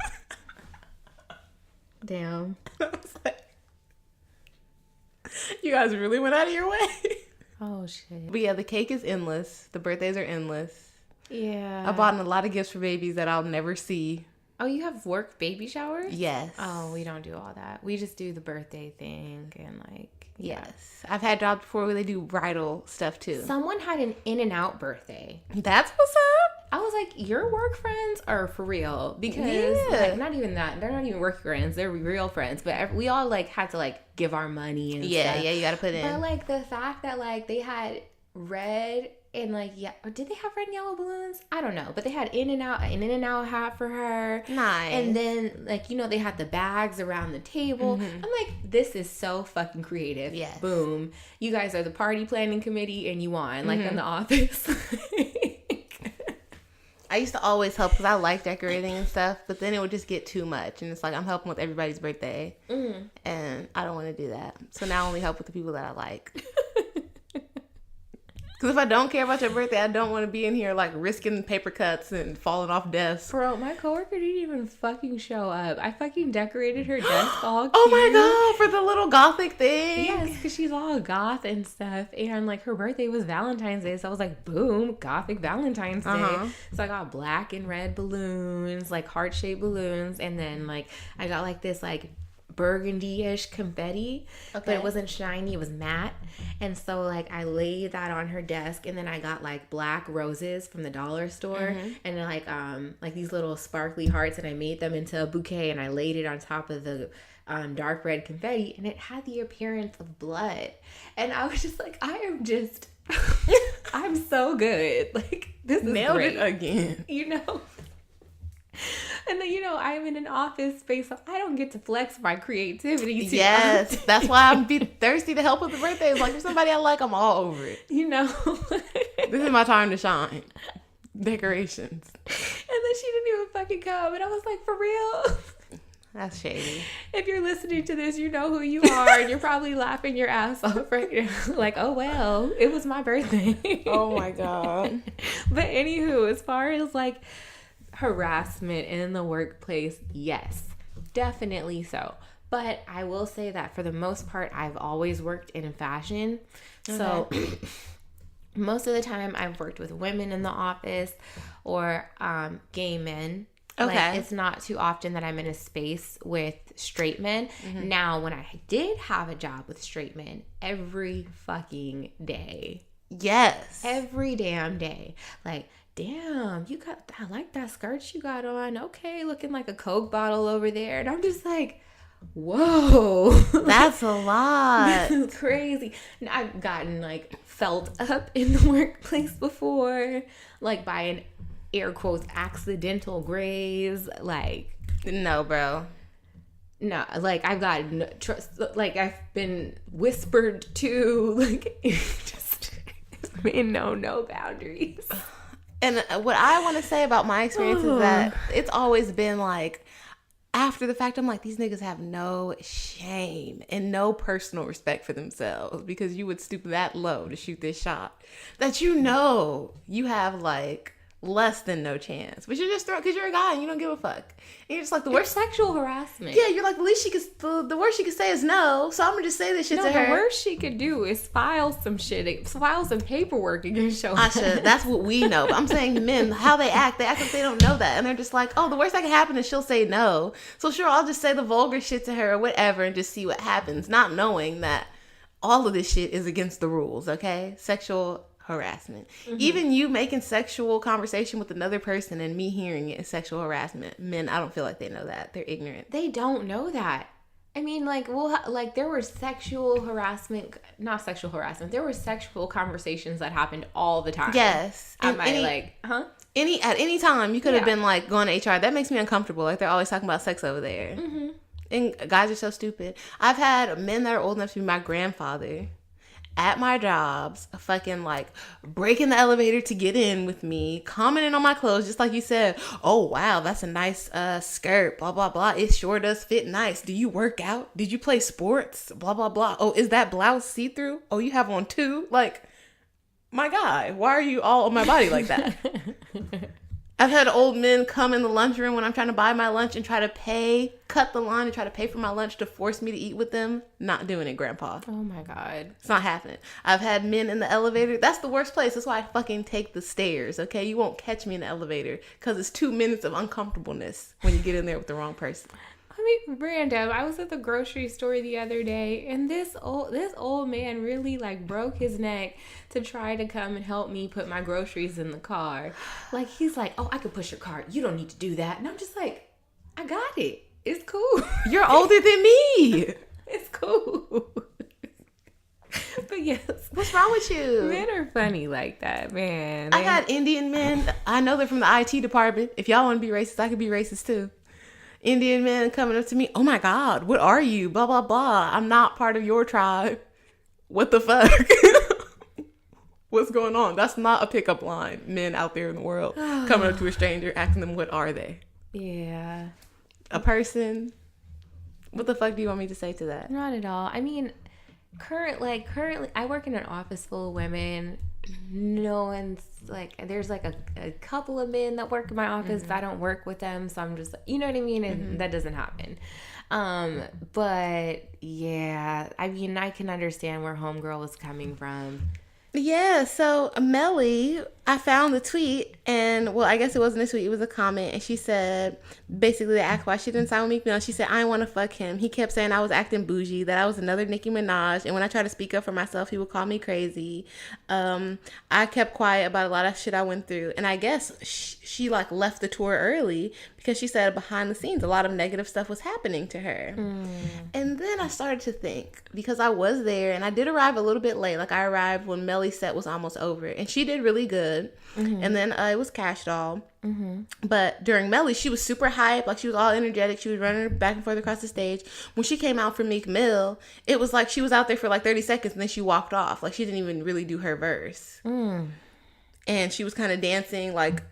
Damn. I was like, you guys really went out of your way. Oh shit. But yeah, the cake is endless. The birthdays are endless. Yeah. I bought a lot of gifts for babies that I'll never see. Oh, you have work baby showers? Yes. Oh, we don't do all that. We just do the birthday thing and like, yes. I've had jobs before where they do bridal stuff too. Someone had an In-N-Out birthday. That's what's up. I was like, your work friends are for real, because like, not even that, they're not even work friends, they're real friends, but we all like had to like give our money and stuff. You gotta put in. But like the fact that like they had red and like, or did they have red and yellow balloons? I don't know, but they had an In-N-Out hat for her. Nice. And then like, they had the bags around the table. I'm like, this is so fucking creative. Yes. Boom, you guys are the party planning committee and you won, like in the office. I used to always help because I like decorating and stuff, but then it would just get too much, and it's like I'm helping with everybody's birthday, and I don't want to do that. So now I only help with the people that I like. Because if I don't care about your birthday, I don't want to be in here like risking paper cuts and falling off desks. Bro, my coworker didn't even fucking show up. I fucking decorated her desk all cute. Oh my god, for the little gothic thing. Yes, because she's all goth and stuff. And like her birthday was Valentine's Day. So I was like, boom, gothic Valentine's Day. So I got black and red balloons, like heart-shaped balloons. And then like I got like this like burgundy-ish confetti, but it wasn't shiny, it was matte. And so like I laid that on her desk, and then I got like black roses from the dollar store, and then like these little sparkly hearts, and I made them into a bouquet, and I laid it on top of the dark red confetti, and it had the appearance of blood. And I was just like, I am just I'm so good, like this is nailed great. it again. And then, I'm in an office space, so I don't get to flex my creativity. Yes, that's why I'm be thirsty to help with the birthdays. Like, if somebody I like, I'm all over it. This is my time to shine. Decorations. And then she didn't even fucking come. And I was like, for real? That's shady. If you're listening to this, you know who you are. And you're probably laughing your ass off right now. Like, oh, well, it was my birthday. Oh, my God. But anywho, as far as like harassment in the workplace, yes, definitely so. But I will say that for the most part, I've always worked in fashion. Okay. So most of the time I've worked with women in the office or gay men. Okay. Like, it's not too often that I'm in a space with straight men. Now, when I did have a job with straight men, every fucking day. Yes. Every damn day. Like, damn, I like that skirt you got on. Okay, looking like a Coke bottle over there. And I'm just like, whoa. That's a lot. This is crazy. And I've gotten like felt up in the workplace before, like by an air quotes accidental graze. Like, no, bro. No, like I've gotten like I've been whispered to, like just no boundaries. And what I want to say about my experience is that it's always been like, after the fact, I'm like, these niggas have no shame and no personal respect for themselves, because you would stoop that low to shoot this shot that you have like less than no chance, but you're just throwing because you're a guy and you don't give a fuck. And you're just like, the worst sexual harassment. Yeah, you're like, the least she could, the worst she could say is no. So I'm gonna just say this shit to her. The worst she could do is file some paperwork against your Asha, that's what we know. But I'm saying men, how they act like they don't know that, and they're just like, oh, the worst that can happen is she'll say no. So sure, I'll just say the vulgar shit to her or whatever, and just see what happens, not knowing that all of this shit is against the rules. Okay, sexual harassment. Even you making sexual conversation with another person and me hearing it is sexual harassment. Men, I don't feel like they know that. They're ignorant. They don't know that. I mean, like, there were sexual harassment, not sexual harassment. There were sexual conversations that happened all the time. Yes. At any time you could have been like going to HR. That makes me uncomfortable. Like, they're always talking about sex over there. And guys are so stupid. I've had men that are old enough to be my grandfather at my jobs, fucking like breaking the elevator to get in with me, commenting on my clothes, just like you said. Oh wow, that's a nice skirt, blah blah blah, it sure does fit nice. Do you work out? Did you play sports? Blah blah blah. Oh, is that blouse see-through? Oh, you have on two? Like, my guy, why are you all on my body like that? I've had old men come in the lunchroom when I'm trying to buy my lunch and try to cut the line and try to pay for my lunch to force me to eat with them. Not doing it, Grandpa. Oh my God. It's not happening. I've had men in the elevator. That's the worst place. That's why I fucking take the stairs, okay? You won't catch me in the elevator because it's 2 minutes of uncomfortableness when you get in there with the wrong person. I random. I was at the grocery store the other day, and this old man really like broke his neck to try to come and help me put my groceries in the car. Like he's like, "Oh, I could push your cart. You don't need to do that." And I'm just like, "I got it. It's cool. You're older than me. It's cool." But yes, what's wrong with you? Men are funny like that, man. I got Indian men. I know they're from the IT department. If y'all want to be racist, I could be racist too. Indian men coming up to me. Oh my God, what are you? Blah, blah, blah. I'm not part of your tribe. What the fuck? What's going on? That's not a pickup line. Men out there in the world coming up to a stranger, asking them, what are they? Yeah. A person? What the fuck do you want me to say to that? Not at all. I mean, currently, I work in an office full of women. No one's like, there's like a couple of men that work in my office, but I don't work with them, so I'm just, you know what I mean? And that doesn't happen. But yeah, I mean, I can understand where homegirl is coming from. Yeah, so Melly, I found the tweet, and well, I guess it wasn't a tweet, it was a comment, and she said, basically they asked why she didn't sign with Meek Mill. She said, I didn't want to fuck him. He kept saying I was acting bougie, that I was another Nicki Minaj, and when I tried to speak up for myself, he would call me crazy. I kept quiet about a lot of shit I went through, and I guess she like left the tour early because she said behind the scenes a lot of negative stuff was happening to her. And then I started to think, because I was there, and I did arrive a little bit late, like I arrived when Melly's set was almost over, and she did really good. And then it was Cash Doll. But during Melly, she was super hype, like she was all energetic, she was running back and forth across the stage. When she came out for Meek Mill, it was like she was out there for like 30 seconds and then she walked off, like she didn't even really do her verse. And she was kind of dancing like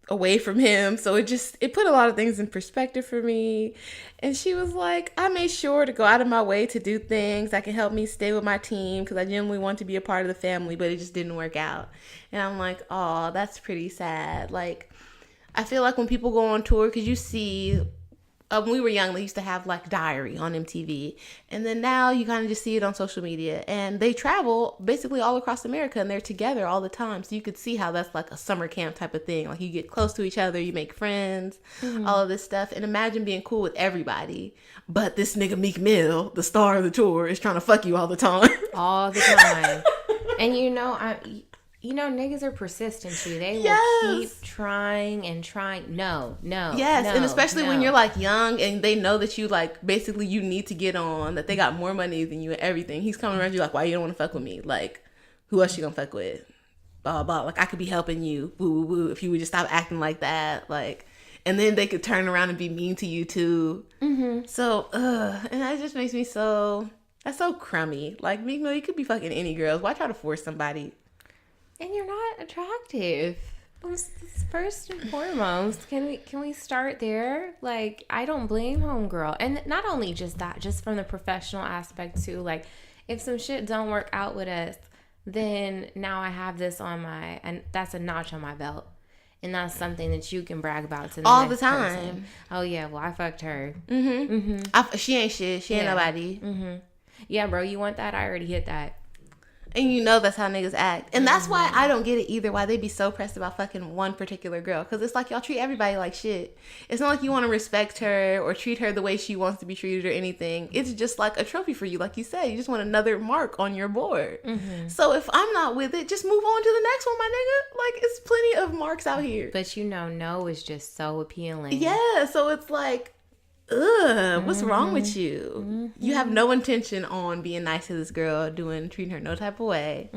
away from him, so it put a lot of things in perspective for me. And she was like, I made sure to go out of my way to do things that can help me stay with my team because I genuinely want to be a part of the family, but it just didn't work out. And I'm like, oh, that's pretty sad. Like, I feel like when people go on tour, because you see, when we were young, they used to have like Diary on MTV, and then now you kind of just see it on social media, and they travel basically all across America, and they're together all the time, so you could see how that's like a summer camp type of thing. Like you get close to each other, you make friends, all of this stuff, and imagine being cool with everybody, but this nigga Meek Mill, the star of the tour, is trying to fuck you all the time. All the time. And niggas are persistent too. They will keep trying and trying. No. Yes, and especially when you're like young and they know that you like basically you need to get on, that they got more money than you and everything. He's coming around you like, why you don't want to fuck with me? Like, who else you gonna fuck with? Blah, blah, blah. Like, I could be helping you. Woo, woo, woo. If you would just stop acting like that. Like, and then they could turn around and be mean to you too. So, and that just makes me that's so crummy. Like, Meek Mill, you could be fucking any girls. Why try to force somebody? And you're not attractive. First and foremost, can we start there? Like, I don't blame homegirl. And not only just that, just from the professional aspect too. Like, if some shit don't work out with us, then now I have this and that's a notch on my belt. And that's something that you can brag about to the all next the time. Person. Oh yeah, well I fucked her. She ain't shit. She ain't nobody. Yeah, bro, you want that? I already hit that. And you know that's how niggas act. And that's why I don't get it either, why they be so pressed about fucking one particular girl. Because it's like y'all treat everybody like shit. It's not like you want to respect her or treat her the way she wants to be treated or anything. It's just like a trophy for you. Like you said, you just want another mark on your board. So if I'm not with it, just move on to the next one, my nigga. Like, it's plenty of marks out here. But no is just so appealing. Yeah, so it's like, ugh, what's wrong with you? You have no intention on being nice to this girl, treating her no type of way.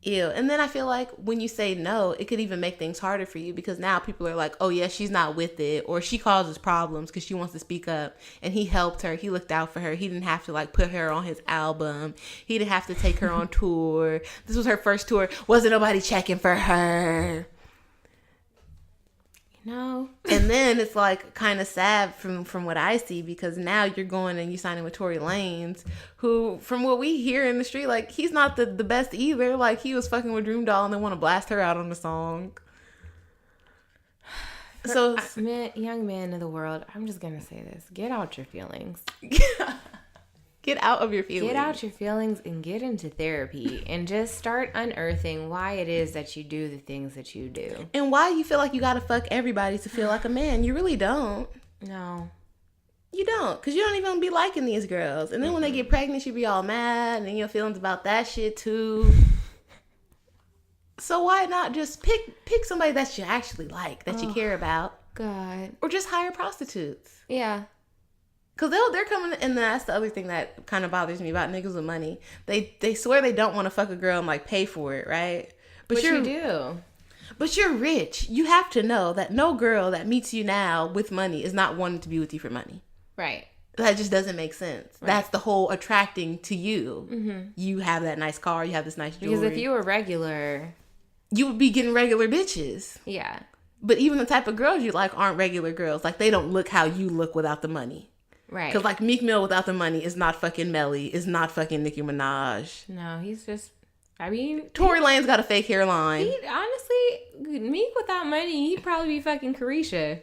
Ew. And then I feel like when you say no, it could even make things harder for you because now people are like, oh yeah, she's not with it, or she causes problems because she wants to speak up, and he helped her, he looked out for her, he didn't have to like put her on his album, he didn't have to take her on tour, this was her first tour, wasn't nobody checking for her. No. And then it's like kind of sad from what I see, because now you're going and you signing with Tory Lanez, who from what we hear in the street, like he's not the best either. Like he was fucking with Dream Doll and they want to blast her out on the song. So young men of the world, I'm just gonna say this: get out your feelings. Get out of your feelings. Get out your feelings and get into therapy and just start unearthing why it is that you do the things that you do. And why you feel like you gotta fuck everybody to feel like a man. You really don't. No. You don't, because you don't even be liking these girls. And then when they get pregnant, you be all mad, and then your feelings about that shit too. So why not just pick somebody that you actually like, that you care about? God. Or just hire prostitutes. Yeah. Because they're coming, and that's the other thing that kind of bothers me about niggas with money. They swear they don't want to fuck a girl and like pay for it, right? But you do. But you're rich. You have to know that no girl that meets you now with money is not wanting to be with you for money. Right. That just doesn't make sense. Right. That's the whole attracting to you. Mm-hmm. You have that nice car. You have this nice jewelry. Because if you were regular, you would be getting regular bitches. Yeah. But even the type of girls you like aren't regular girls. Like, they don't look how you look without the money. Right. Because, like, Meek Mill without the money is not fucking Melly. Is not fucking Nicki Minaj. No, he's just... I mean... Tory Lane's got a fake hairline. Honestly, Meek without money, he'd probably be fucking Carisha.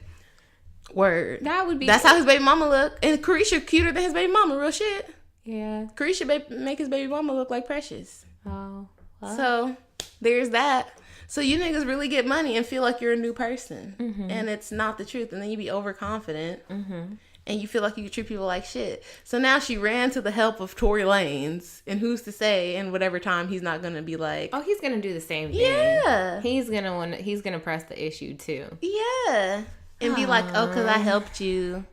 Word. That would be... That's how his baby mama look. And Carisha cuter than his baby mama. Real shit. Yeah. Carisha make his baby mama look like Precious. Oh. Well. So, there's that. So you niggas really get money and feel like you're a new person. Mm-hmm. And it's not the truth. And then you be overconfident. Mm-hmm. And you feel like you can treat people like shit. So now she ran to the help of Tory Lanez. And who's to say in whatever time he's not going to be like... Oh, he's going to do the same thing. Yeah. He's going to press the issue too. Yeah. And be like, oh, because I helped you.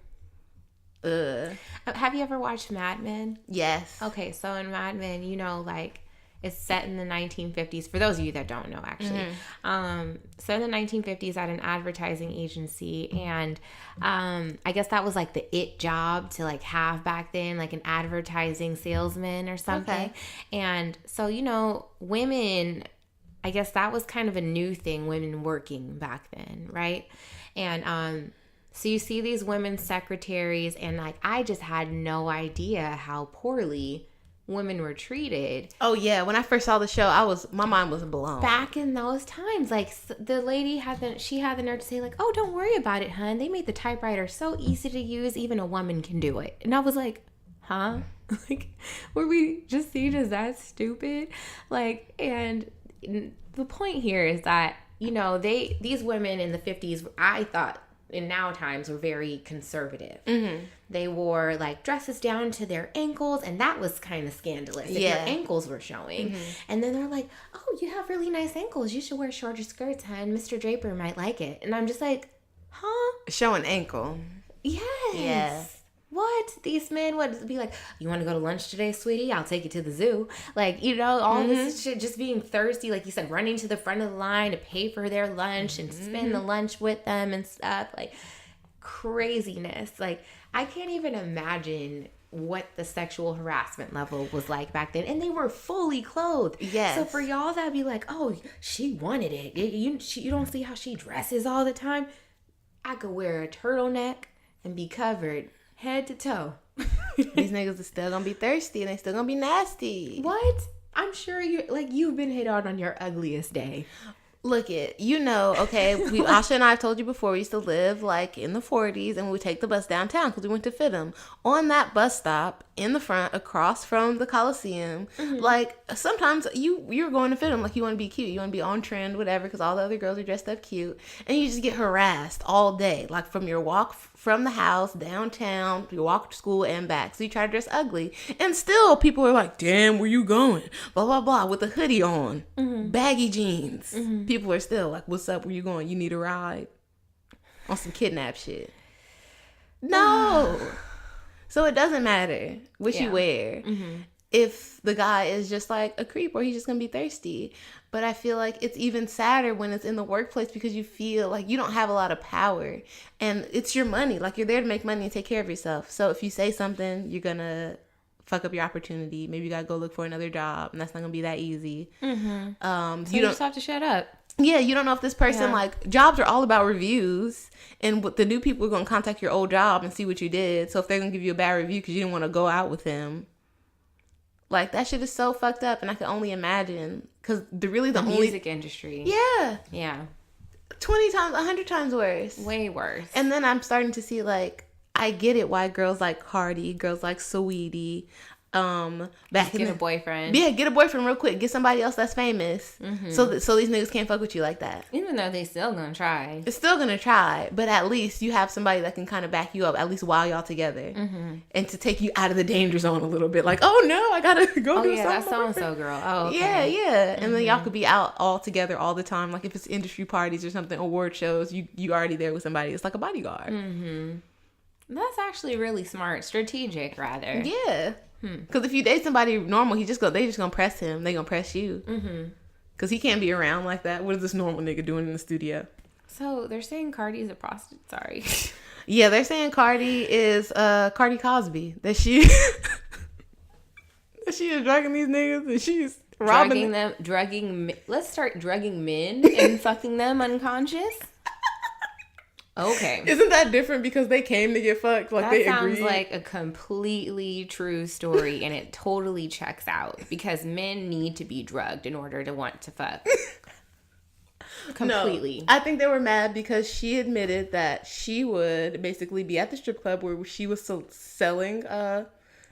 Have you ever watched Mad Men? Yes. Okay, so in Mad Men, you know, like... It's set in the 1950s. For those of you that don't know, actually. Mm-hmm. So in the 1950s at an advertising agency. And I guess that was like the it job to like have back then, like an advertising salesman or something. Okay. And so, you know, women, I guess that was kind of a new thing, women working back then, right? And so you see these women secretaries, and like I just had no idea how poorly women were treated. Oh yeah, when I first saw the show, my mind was blown. Back in those times, like the lady had the nerve to say like, "Oh, don't worry about it, hun. They made the typewriter so easy to use, even a woman can do it." And I was like, "Huh? Like, were we just seen as that stupid?" Like, and the point here is that, you know, these women in the 50s, I thought in now times, were very conservative. Mm-hmm. They wore like dresses down to their ankles, and that was kind of scandalous if your ankles were showing. Mm-hmm. And then they're like, "Oh, you have really nice ankles. You should wear shorter skirts, hun. Mr. Draper might like it." And I'm just like, huh? Showing ankle. Yes. Yeah. What? These men would be like, "You want to go to lunch today, sweetie? I'll take you to the zoo." Like, you know, all this shit, just being thirsty, like you said, running to the front of the line to pay for their lunch and spend the lunch with them and stuff. Like, craziness. Like, I can't even imagine what the sexual harassment level was like back then. And they were fully clothed. Yes. So for y'all that be like, "Oh, she wanted it. You don't see how she dresses all the time." I could wear a turtleneck and be covered head to toe. These niggas are still gonna be thirsty, and they still gonna be nasty. What? I'm sure you've been hit on your ugliest day. Look it, you know, okay, Asha and I have told you before, we used to live like in the 40s, and we would take the bus downtown because we went to Fidham. On that bus stop in the front, across from the Coliseum, like sometimes you're going to Fidham, like you want to be cute, you want to be on trend, whatever, because all the other girls are dressed up cute, and you just get harassed all day, like from your walk from the house downtown, your walk to school and back. So you try to dress ugly, and still people are like, "Damn, where you going?" Blah blah blah, with a hoodie on, baggy jeans. People are still like, "What's up? Where you going? You need a ride?" On some kidnap shit. No. So it doesn't matter what you wear. If the guy is just like a creep, or he's just gonna be thirsty. But I feel like it's even sadder when it's in the workplace, because you feel like you don't have a lot of power, and it's your money. Like, you're there to make money and take care of yourself. So if you say something, you're gonna fuck up your opportunity. Maybe you gotta go look for another job, and that's not gonna be that easy. So you just have to shut up. Yeah, you don't know if this person, like, jobs are all about reviews, and the new people are going to contact your old job and see what you did. So if they're going to give you a bad review because you didn't want to go out with them, like, that shit is so fucked up, and I can only imagine, because the music industry. Yeah. 20 times, 100 times worse. Way worse. And then I'm starting to see, like, I get it why girls like Cardi, girls like Saweetie, back get a boyfriend. Yeah, get a boyfriend real quick. Get somebody else that's famous. So these niggas can't fuck with you like that. Even though they still gonna try. It's still gonna try, but at least you have somebody that can kind of back you up, at least while y'all together, and to take you out of the danger zone a little bit. Like, oh no, I gotta go do something. That's so and so girl. Oh, okay. Yeah. And then y'all could be out all together all the time. Like if it's industry parties or something, award shows, you already there with somebody. It's like a bodyguard. That's actually really smart, strategic rather. Yeah. Because if you date somebody normal, they just gonna press him. They gonna press you. Because he can't be around like that. What is this normal nigga doing in the studio? So they're saying Cardi's a prostitute. Sorry. Yeah, they're saying Cardi is Cardi Cosby. That she is drugging these niggas and she's robbing them. Let's start drugging men and fucking them unconscious. Okay. Isn't that different because they came to get fucked? Like that sounds like a completely true story, and it totally checks out because men need to be drugged in order to want to fuck. Completely. No, I think they were mad because she admitted that she would basically be at the strip club where she was selling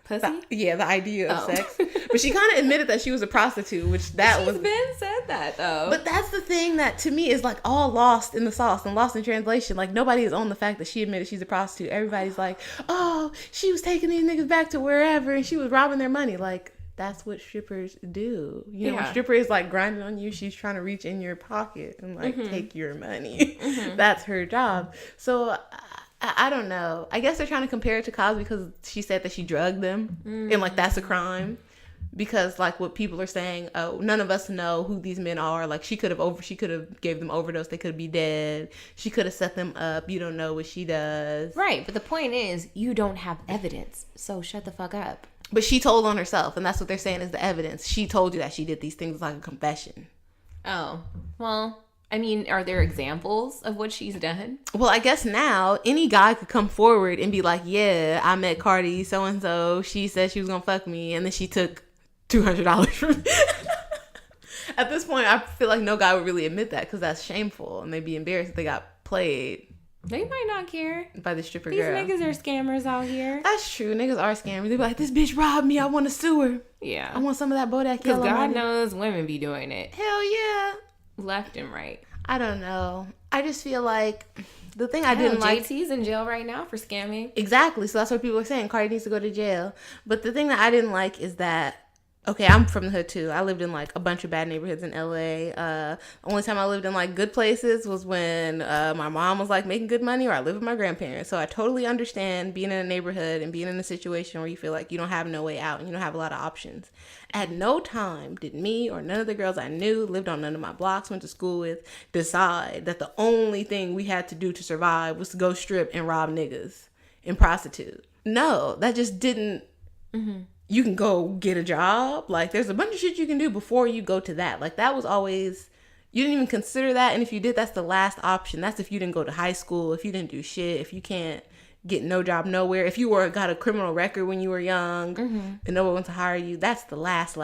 pussy? The idea of sex. But she kind of admitted that she was a prostitute, which She's been said that, though. But that's the thing that, to me, is, like, all lost in the sauce and lost in translation. Like, nobody is on the fact that she admitted she's a prostitute. Everybody's like, oh, she was taking these niggas back to wherever, and she was robbing their money. Like, that's what strippers do. You know, when a stripper is, like, grinding on you, she's trying to reach in your pocket and, like, take your money. That's her job. So I don't know. I guess they're trying to compare it to Cosby because she said that she drugged them. And, like, that's a crime. Because, like, what people are saying, oh, none of us know who these men are. Like, she could have gave them overdose. They could be dead. She could have set them up. You don't know what she does. Right. But the point is, you don't have evidence. So shut the fuck up. But she told on herself. And that's what they're saying is the evidence. She told you that she did these things like a confession. Oh. Well, I mean, are there examples of what she's done? Well, I guess now any guy could come forward and be like, yeah, I met Cardi so-and-so. She said she was going to fuck me. And then she took $200 from me. At this point, I feel like no guy would really admit that because that's shameful. And they'd be embarrassed if they got played. They might not care. By the stripper These girl. These niggas are scammers out here. That's true. Niggas are scammers. They be like, this bitch robbed me. I want to sue her. Yeah. I want some of that Bodak Yellow. Because God money. knows women be doing it. Hell yeah. Left and right. I don't know. I just feel like the thing I didn't like... JT's in jail right now for scamming. Exactly. So that's what people are saying. Cardi needs to go to jail. But the thing that I didn't like is that... Okay, I'm from the hood too. I lived in like a bunch of bad neighborhoods in LA. The only time I lived in like good places was when my mom was like making good money or I lived with my grandparents. So I totally understand being in a neighborhood and being in a situation where you feel like you don't have no way out and you don't have a lot of options. At no time did me or none of the girls I knew, lived on none of my blocks, went to school with, decide that the only thing we had to do to survive was to go strip and rob niggas and prostitute. No, that just didn't... You can go get a job. Like, there's a bunch of shit you can do before you go to that. Like, that was always... You didn't even consider that. And if you did, that's the last option. That's if you didn't go to high school, if you didn't do shit, if you can't get no job nowhere, if you got a criminal record when you were young and no one wants to hire you, that's the last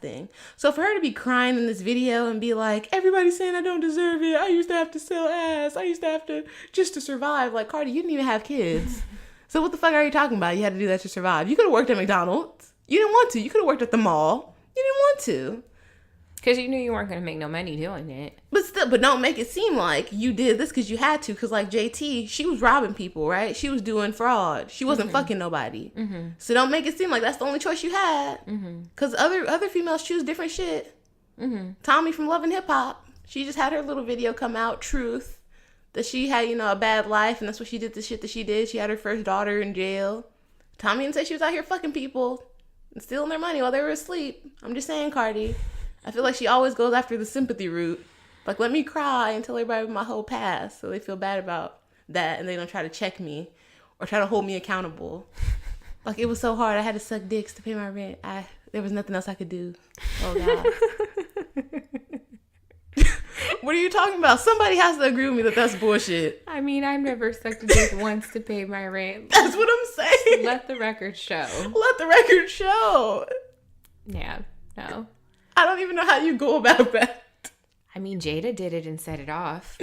thing. So for her to be crying in this video and be like, everybody's saying I don't deserve it. I used to have to sell ass. I used to have to... Just to survive. Like, Cardi, you didn't even have kids. So what the fuck are you talking about? You had to do that to survive. You could have worked at McDonald's. You didn't want to. You could have worked at the mall. You didn't want to. Because you knew you weren't going to make no money doing it. But don't make it seem like you did this because you had to. Because like JT, she was robbing people, right? She was doing fraud. She wasn't fucking nobody. So don't make it seem like that's the only choice you had. Because other females choose different shit. Tommy from Love and Hip Hop, she just had her little video come out, Truth, that she had, a bad life. And that's what she did, the shit that she did. She had her first daughter in jail. Tommy didn't say she was out here fucking people and stealing their money while they were asleep. I'm just saying, Cardi. I feel like she always goes after the sympathy route. Like, let me cry and tell everybody my whole past so they feel bad about that and they don't try to check me or try to hold me accountable. Like, it was so hard. I had to suck dicks to pay my rent. There was nothing else I could do. Oh, God. What are you talking about? Somebody has to agree with me that that's bullshit. I mean, I've never sucked a dick once to pay my rent. That's what I'm saying. Let the record show. Let the record show. Yeah, no. I don't even know how you go about that. I mean, Jada did it and set it off.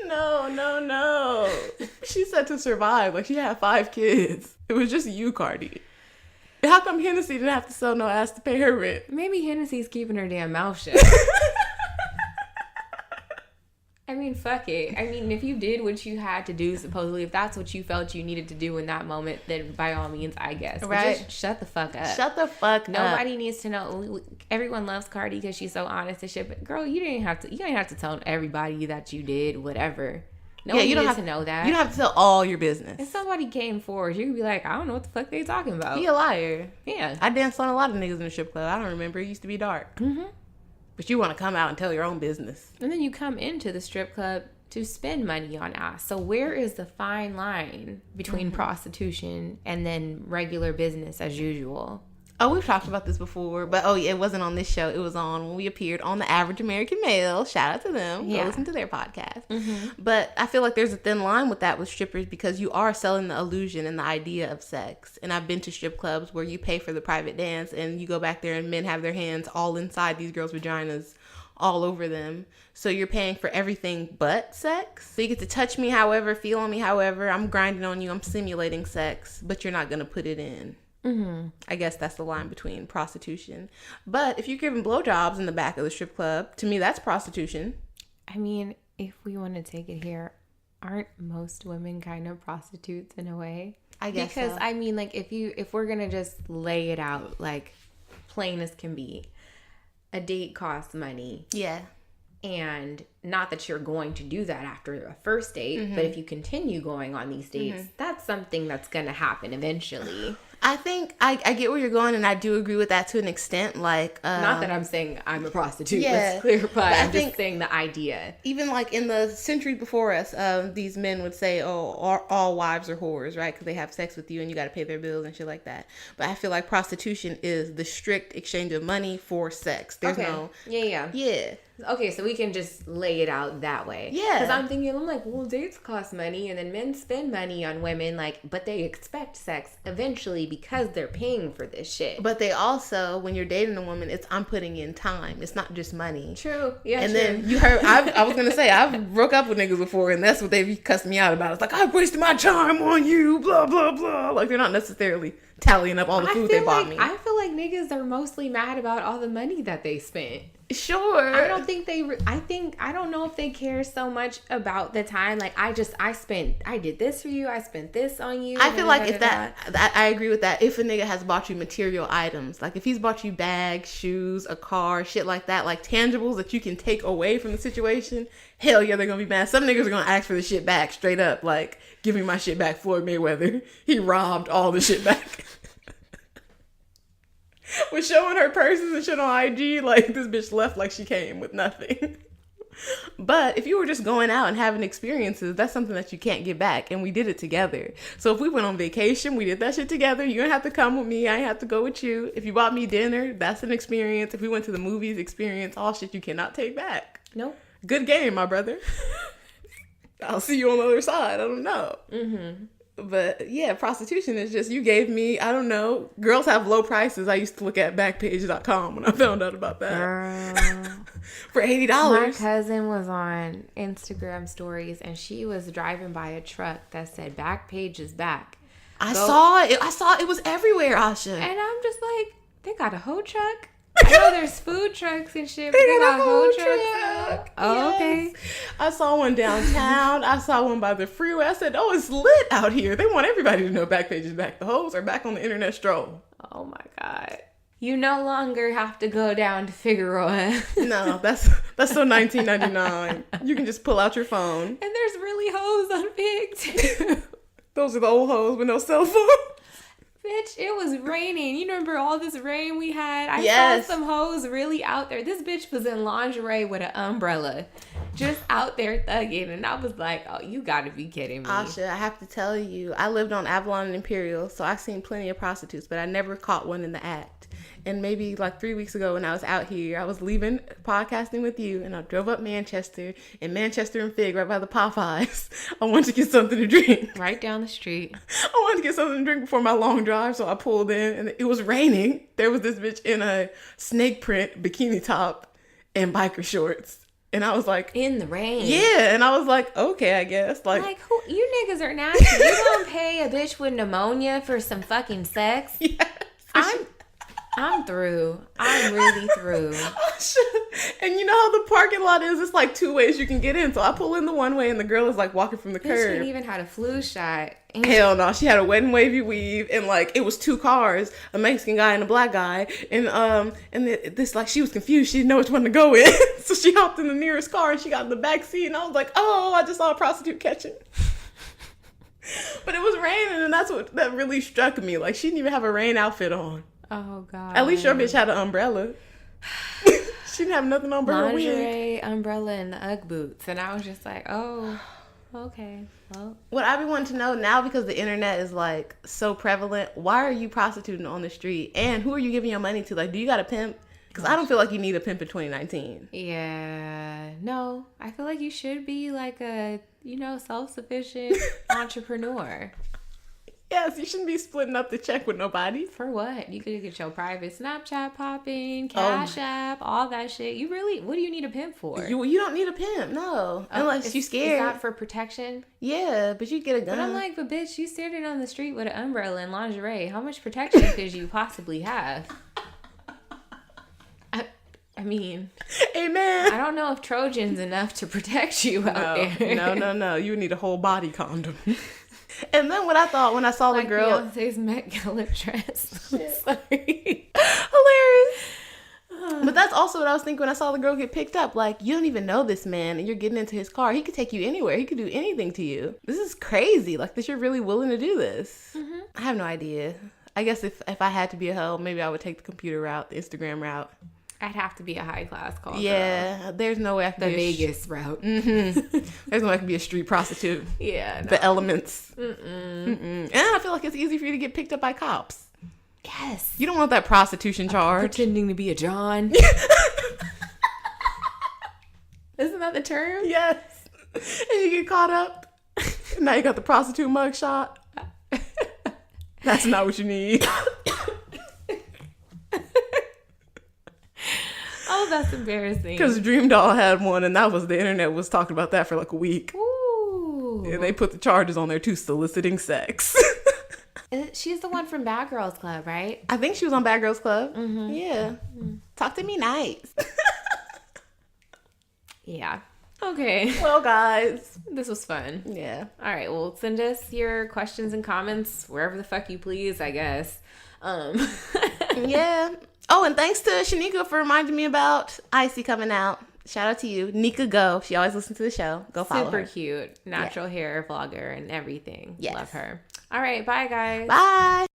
No. She said to survive. Like, she had 5 kids. It was just you, Cardi. How come Hennessy didn't have to sell no ass to pay her rent? Maybe Hennessy's keeping her damn mouth shut. I mean, fuck it. I mean, if you did what you had to do, supposedly, if that's what you felt you needed to do in that moment, then by all means, I guess. Right. But just shut the fuck up. Shut the fuck up. Nobody needs to know. Everyone loves Cardi because she's so honest and shit. But girl, you didn't have to tell everybody that you did whatever. No one needs to know that. You don't have to tell all your business. If somebody came forward, you could be like, I don't know what the fuck they talking about. He a liar. Yeah. I danced on a lot of niggas in the strip club. I don't remember. It used to be dark. Mm-hmm. But you want to come out and tell your own business. And then you come into the strip club to spend money on ass. So where is the fine line between prostitution and then regular business as usual? Oh, we've talked about this before, but yeah, it wasn't on this show. It was on when we appeared on The Average American Male. Shout out to them. Go listen to their podcast. Mm-hmm. But I feel like there's a thin line with that with strippers because you are selling the illusion and the idea of sex. And I've been to strip clubs where you pay for the private dance and you go back there and men have their hands all inside these girls' vaginas, all over them. So you're paying for everything but sex. So you get to touch me however, feel on me however. I'm grinding on you. I'm simulating sex, but you're not going to put it in. Mm-hmm. I guess that's the line between prostitution. But if you're giving blowjobs in the back of the strip club, to me, that's prostitution. I mean, if we want to take it here, aren't most women kind of prostitutes in a way? I guess because so. I mean, like if we're gonna just lay it out like plain as can be, a date costs money. Yeah. And not that you're going to do that after a first date, but if you continue going on these dates, that's something that's going to happen eventually. I think I get where you're going, and I do agree with that to an extent. Like, not that I'm saying I'm a prostitute, let's clarify. I'm just saying the idea. Even like in the century before us, these men would say, "Oh, all wives are whores," right? Because they have sex with you, and you got to pay their bills and shit like that. But I feel like prostitution is the strict exchange of money for sex. There's no, yeah. Okay, so we can just lay it out that way. Yeah. Because I'm like, well, dates cost money, and then men spend money on women, like, but they expect sex eventually because they're paying for this shit. But they also, when you're dating a woman, I'm putting in time. It's not just money. True. Yeah. And then you heard, I was gonna say, I've broke up with niggas before, and that's what they've cussed me out about. It's like, I've wasted my time on you, blah blah blah. Like they're not necessarily tallying up all the food they bought me. I feel like niggas are mostly mad about all the money that they spent. Sure. I don't think I don't know if they care so much about the time. Like, I did this for you. I spent this on you. I feel like if I agree with that. If a nigga has bought you material items, like if he's bought you bags, shoes, a car, shit like that, like tangibles that you can take away from the situation, hell yeah, they're gonna be mad. Some niggas are gonna ask for the shit back straight up. Like, give me my shit back, Floyd Mayweather. He robbed all the shit back. Was showing her purses and shit on IG, like this bitch left like she came with nothing. But if you were just going out and having experiences, that's something that you can't get back, and we did it together. So if we went on vacation, we did that shit together. You don't have to come with me, I ain't have to go with you. If you bought me dinner, that's an experience. If we went to the movies, experience, all shit you cannot take back. Nope. Good game, my brother. I'll see you on the other side. I don't know. But yeah, prostitution is just, you gave me, I don't know, girls have low prices. I used to look at Backpage.com when I found out about that. Girl. For $80. My cousin was on Instagram stories and she was driving by a truck that said Backpage is back. I saw it was everywhere, Asha. And I'm just like, they got a hoe truck? I know there's food trucks and shit, but they got a hoe truck. Oh, yes. Okay. I saw one downtown. I saw one by the freeway. I said, oh, it's lit out here. They want everybody to know Backpage is back. The hoes are back on the internet stroll. Oh my God. You no longer have to go down to Figueroa. No, that's so 1999. You can just pull out your phone. And there's really hoes on Fig too. Those are the old hoes with no cell phone. Bitch, it was raining. You remember all this rain we had? I saw some hoes really out there. This bitch was in lingerie with an umbrella. Just out there thugging. And I was like, oh, you gotta be kidding me. Asha, I have to tell you, I lived on Avalon and Imperial, so I've seen plenty of prostitutes, but I never caught one in the act. And maybe like 3 weeks ago when I was out here, I was leaving podcasting with you, and I drove up Manchester and Fig right by the Popeyes. I wanted to get something to drink. Right down the street. I wanted to get something to drink before my long drive, so I pulled in, and it was raining. There was this bitch in a snake print bikini top and biker shorts. And I was like, in the rain. Yeah. And I was like, okay, I guess. Like who, you niggas are nasty. You don't pay a bitch with pneumonia for some fucking sex. Yeah. I'm I'm through. I'm really through. And you know how the parking lot is? It's like two ways you can get in. So I pull in the one way and the girl is like walking from the She curb. even had a flu shot. Hell no, she had a wet and wavy weave, and like it was two cars, a Mexican guy and a black guy, and this like she was confused, she didn't know which one to go in, so she hopped in the nearest car and she got in the back seat, and I was like, oh, I just saw a prostitute catching. But it was raining, and that really struck me. Like she didn't even have a rain outfit on. Oh god. At least your bitch had an umbrella. She didn't have nothing on but her wig. Lingerie, umbrella, and the Ugg boots, and I was just like, oh. Okay. Well, what I be wanting to know now, because the internet is like so prevalent, why are you prostituting on the street? And who are you giving your money to? Like, do you got a pimp? Because I don't feel like you need a pimp in 2019. Yeah. No, I feel like you should be like a, self-sufficient entrepreneur. Yes, you shouldn't be splitting up the check with nobody. For what? You could get your private Snapchat popping, Cash App, all that shit. What do you need a pimp for? You don't need a pimp, no. Unless you're scared. Is that for protection? Yeah, but you get a gun. But I'm like, but bitch, you standing on the street with an umbrella and lingerie. How much protection could you possibly have? I mean, amen. I don't know if Trojan's enough to protect you out there. No. You need a whole body condom. And then what I thought when I saw the girl, Beyonce's Met Gala dress. Sorry. Hilarious. But that's also what I was thinking when I saw the girl get picked up. Like, you don't even know this man and you're getting into his car. He could take you anywhere. He could do anything to you. This is crazy. Like, that you're really willing to do this. Mm-hmm. I have no idea. I guess if I had to be a hoe, maybe I would take the computer route, the Instagram route. I'd have to be a high class call. Yeah, there's no way I can be the Vegas route. Mm-hmm. There's no way I can be a street prostitute. Yeah, no. The elements. And I feel like it's easy for you to get picked up by cops. Yes. You don't want that prostitution charge. Pretending to be a John. Isn't that the term? Yes. And you get caught up. Now you got the prostitute mugshot. That's not what you need. Oh, that's embarrassing. Because Dream Doll had one, and the internet was talking about that for like a week. Ooh. And they put the charges on there too, soliciting sex. She's the one from Bad Girls Club, right? I think she was on Bad Girls Club. Mm-hmm. Yeah. Mm-hmm. Talk to me nice. Yeah. Okay. Well, guys. This was fun. Yeah. All right. Well, send us your questions and comments wherever the fuck you please, I guess. Yeah. Oh, and thanks to Shanika for reminding me about Icy coming out. Shout out to you. Nika Go. She always listens to the show. Go follow her. Super cute. Natural hair vlogger and everything. Yes. Love her. All right. Bye, guys. Bye.